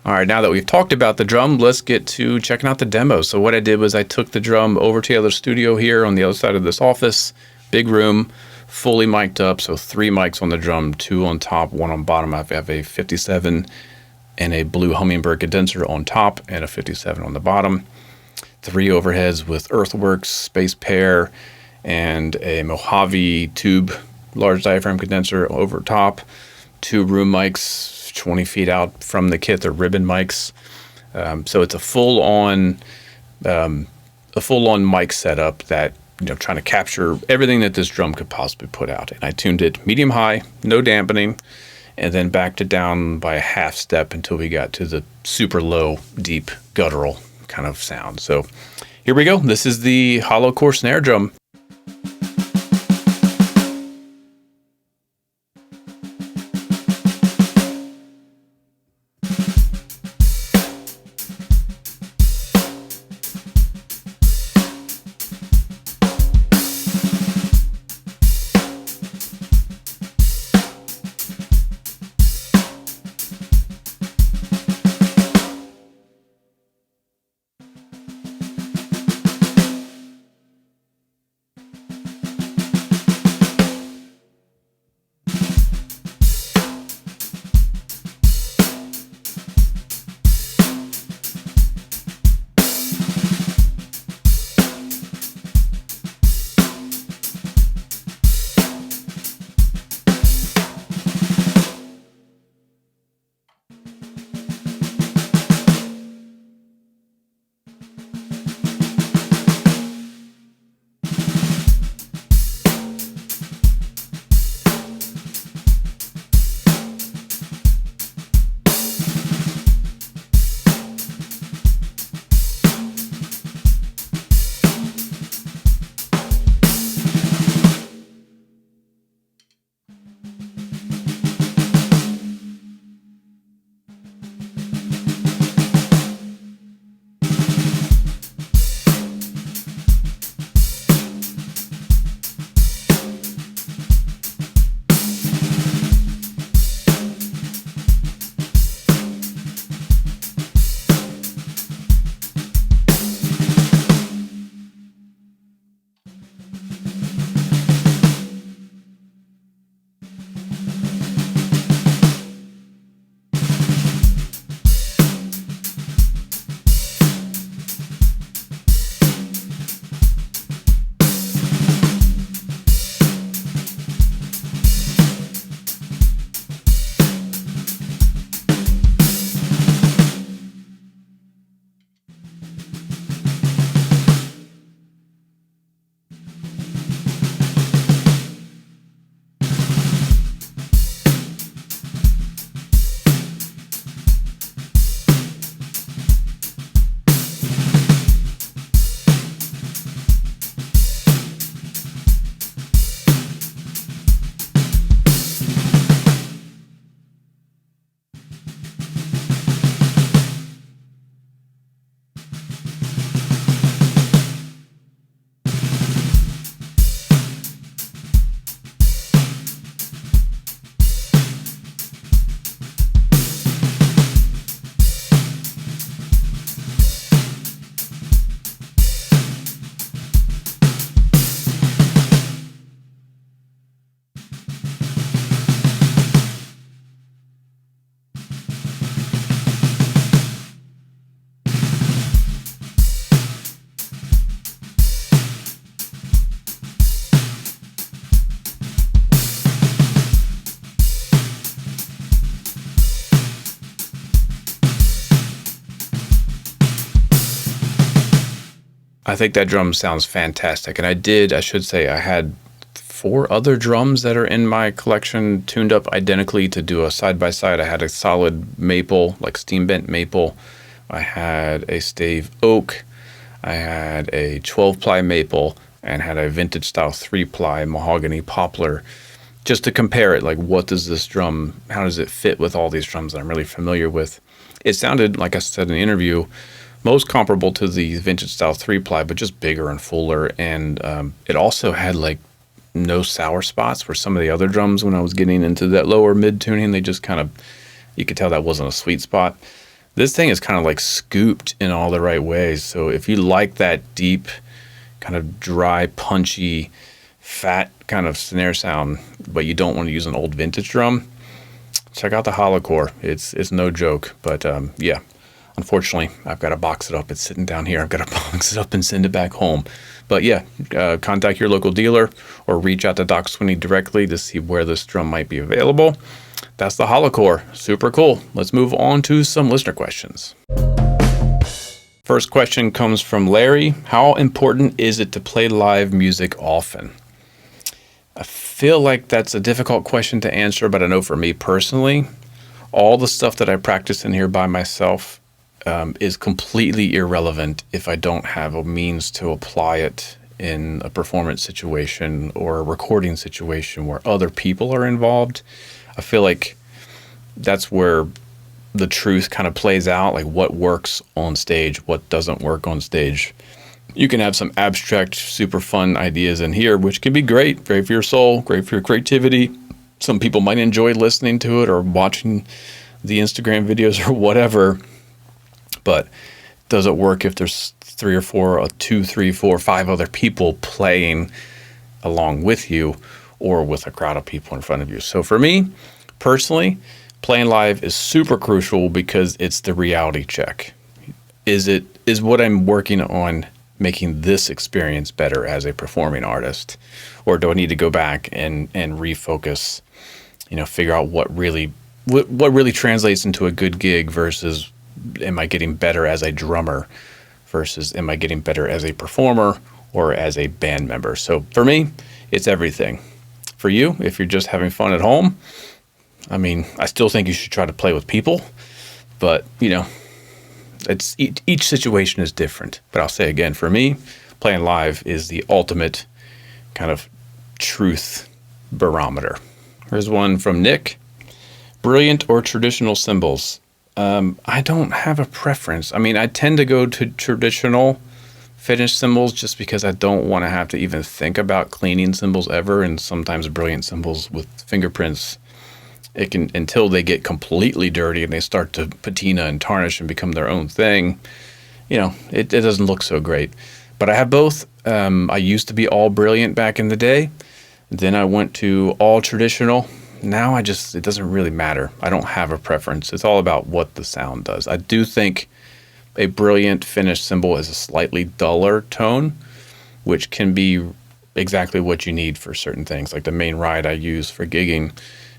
All right, now that we've talked about the drum, let's get to checking out the demo. So what I did was I took the drum over to the other studio here on the other side of this office, big room, fully mic'd up. So 3 mics on the drum, 2 on top, 1 on bottom. I have a 57 and a blue Hummingbird condenser on top and a 57 on the bottom. 3 overheads with Earthworks, Space Pair, and a Mojave tube large diaphragm condenser over top. 2 room mics 20 feet out from the kit. They're ribbon mics. So it's a full-on mic setup that, you know, trying to capture everything that this drum could possibly put out. And I tuned it medium high, no dampening, and then backed it down by a half step until we got to the super low, deep, guttural kind of sound. So here we go. This is the HolloCore Snare drum. I think that drum sounds fantastic. And I should say, I had 4 other drums that are in my collection tuned up identically to do a side-by-side. I had a solid maple, like steam bent maple. I had a stave oak. I had a 12-ply maple and had a vintage style 3-ply mahogany poplar, just to compare it. Like, what does this drum, how does it fit with all these drums that I'm really familiar with? It sounded, like I said in the interview, most comparable to the vintage style 3-ply, but just bigger and fuller. And it also had like no sour spots, where some of the other drums, when I was getting into that lower mid tuning, they just kind of, you could tell that wasn't a sweet spot. This thing is kind of like scooped in all the right ways. So if you like that deep, kind of dry, punchy, fat kind of snare sound, but you don't want to use an old vintage drum, check out the HolloCore. It's no joke. But yeah, unfortunately, I've got to box it up. It's sitting down here. I've got to box it up and send it back home. But yeah, contact your local dealer or reach out to Doc Sweeney directly to see where this drum might be available. That's the HolloCore. Super cool. Let's move on to some listener questions. First question comes from Larry. How important is it to play live music often? I feel like that's a difficult question to answer, but I know for me personally, all the stuff that I practice in here by myself is completely irrelevant if I don't have a means to apply it in a performance situation or a recording situation where other people are involved. I feel like that's where the truth kind of plays out, like what works on stage, what doesn't work on stage. You can have some abstract, super fun ideas in here, which can be great for your soul, great for your creativity. Some people might enjoy listening to it or watching the Instagram videos or whatever, but does it work if there's 3 or 4, 2, 3, 4, 5 other people playing along with you or with a crowd of people in front of you? So for me, personally, playing live is super crucial because it's the reality check. Is what I'm working on making this experience better as a performing artist? Or do I need to go back and refocus, figure out what really translates into a good gig versus am I getting better as a drummer versus am I getting better as a performer or as a band member? So for me, it's everything. For you, if you're just having fun at home, I still think you should try to play with people, but it's each situation is different. But I'll say again, for me, playing live is the ultimate kind of truth barometer. Here's one from Nick. Brilliant or traditional cymbals? I don't have a preference. I tend to go to traditional finished cymbals just because I don't want to have to even think about cleaning cymbals ever. And sometimes brilliant cymbals with fingerprints, it can, until they get completely dirty and they start to patina and tarnish and become their own thing, it doesn't look so great. But I have both. I used to be all brilliant back in the day. Then I went to all traditional. Now it doesn't really matter. I don't have a preference. It's all about what the sound does. I do think a brilliant finished cymbal is a slightly duller tone, which can be exactly what you need for certain things. Like the main ride I use for gigging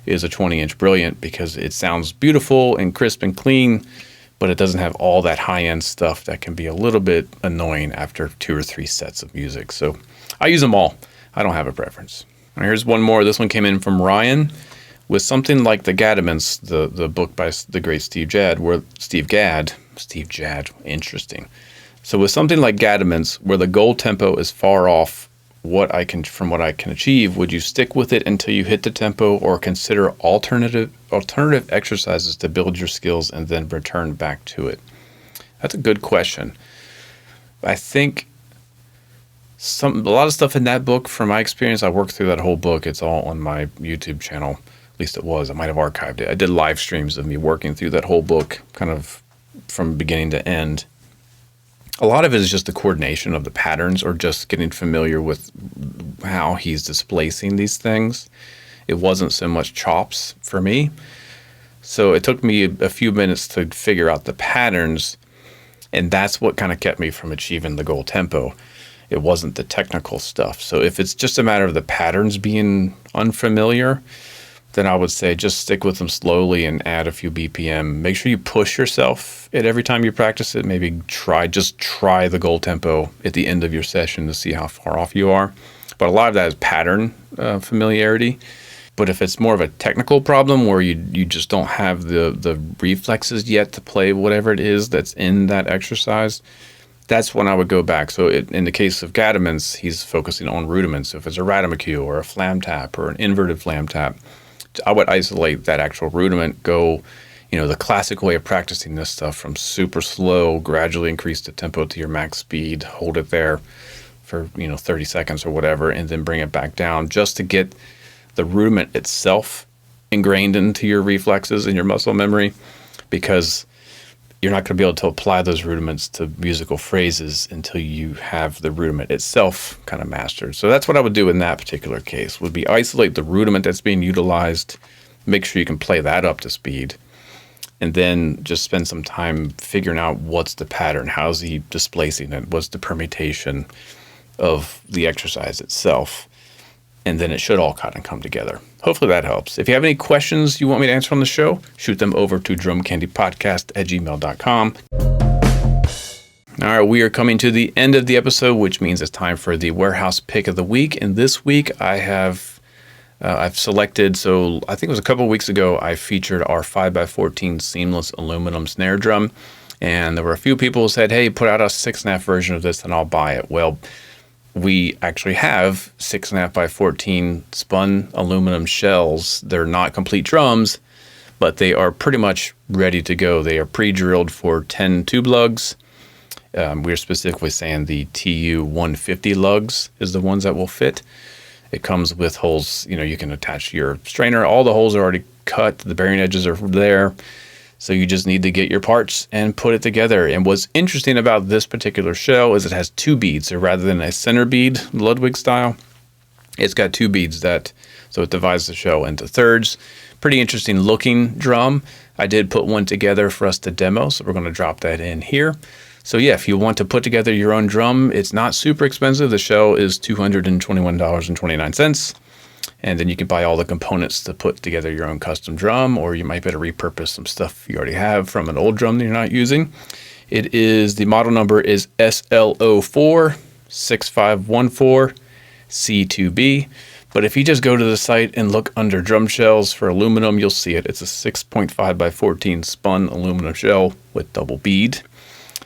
is a 20-inch brilliant because it sounds beautiful and crisp and clean, but it doesn't have all that high-end stuff that can be a little bit annoying after 2 or 3 sets of music. So I use them all. I don't have a preference. All right, here's one more. This one came in from Ryan. With something like the Gadaments, the book by the great Steve Gadd, interesting. So with something like Gadaments, where the goal tempo is far off from what I can achieve, would you stick with it until you hit the tempo, or consider alternative exercises to build your skills and then return back to it? That's a good question. I think a lot of stuff in that book, from my experience, I worked through that whole book. It's all on my YouTube channel. At least it was. I might have archived it. I did live streams of me working through that whole book, kind of from beginning to end. A lot of it is just the coordination of the patterns, or just getting familiar with how he's displacing these things. It wasn't so much chops for me. So it took me a few minutes to figure out the patterns, and that's what kind of kept me from achieving the goal tempo. It wasn't the technical stuff. So if it's just a matter of the patterns being unfamiliar, then I would say just stick with them slowly and add a few BPM. Make sure you push yourself at every time you practice it. Maybe try the goal tempo at the end of your session to see how far off you are. But a lot of that is pattern familiarity. But if it's more of a technical problem where you just don't have the reflexes yet to play whatever it is that's in that exercise, that's when I would go back. So in the case of Gadamans, he's focusing on rudiments. So if it's a Radamacue or a flam tap or an inverted flam tap, I would isolate that actual rudiment, go, the classic way of practicing this stuff from super slow, gradually increase the tempo to your max speed, hold it there for, 30 seconds or whatever, and then bring it back down just to get the rudiment itself ingrained into your reflexes and your muscle memory, because you're not going to be able to apply those rudiments to musical phrases until you have the rudiment itself kind of mastered. So that's what I would do in that particular case, would be isolate the rudiment that's being utilized, make sure you can play that up to speed, and then just spend some time figuring out what's the pattern, how's he displacing it, what's the permutation of the exercise itself, and then it should all kind of come together. Hopefully that helps. If you have any questions you want me to answer on the show, shoot them over to drumcandypodcast@gmail.com. All right, we are coming to the end of the episode, which means it's time for the warehouse pick of the week. And this week I've selected, so I think it was a couple of weeks ago, I featured our 5x14 seamless aluminum snare drum. And there were a few people who said, hey, put out a 6.5 version of this and I'll buy it. Well, we actually have 6.5 by 14 spun aluminum shells. They're not complete drums, but they are pretty much ready to go. They are pre-drilled for 10 tube lugs. We're specifically saying the TU 150 lugs is the ones that will fit. It comes with holes, you can attach your strainer. All the holes are already cut. The bearing edges are there. So you just need to get your parts and put it together. And what's interesting about this particular shell is it has two beads. So rather than a center bead, Ludwig style, it's got two beads so it divides the shell into thirds. Pretty interesting looking drum. I did put one together for us to demo, so we're going to drop that in here. So yeah, if you want to put together your own drum, it's not super expensive. The shell is $221.29. And then you can buy all the components to put together your own custom drum, or you might be able to repurpose some stuff you already have from an old drum that you're not using. The model number is SL046514C2B. But if you just go to the site and look under drum shells for aluminum, you'll see it. It's a 6.5 by 14 spun aluminum shell with double bead.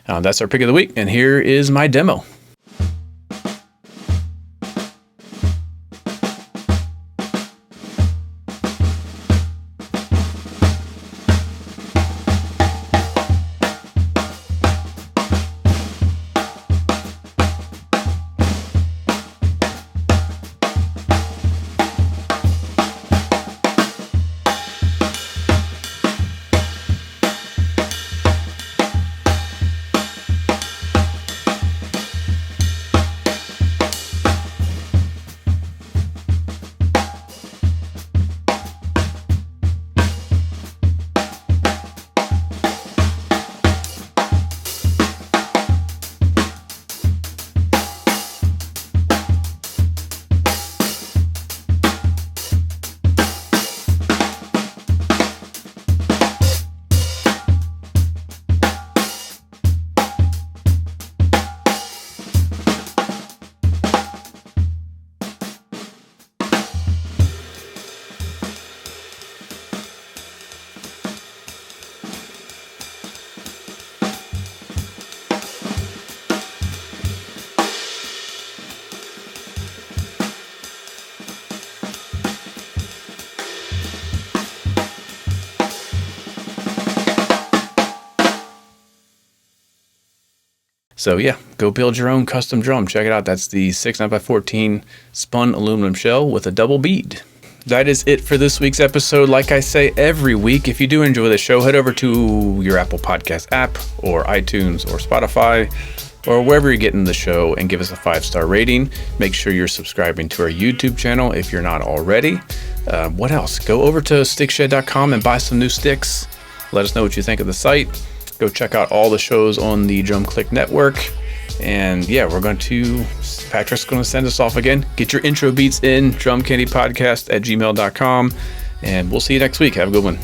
That's our pick of the week, and here is my demo. So yeah, go build your own custom drum. Check it out. That's the 6.9x14 spun aluminum shell with a double bead. That is it for this week's episode. Like I say every week, if you do enjoy the show, head over to your Apple Podcast app or iTunes or Spotify or wherever you're getting the show and give us a 5-star rating. Make sure you're subscribing to our YouTube channel if you're not already. What else? Go over to stickshed.com and buy some new sticks. Let us know what you think of the site. Go check out all the shows on the Drum Click Network. And yeah, Patrick's going to send us off again. Get your intro beats in, drumcandypodcast@gmail.com. And we'll see you next week. Have a good one.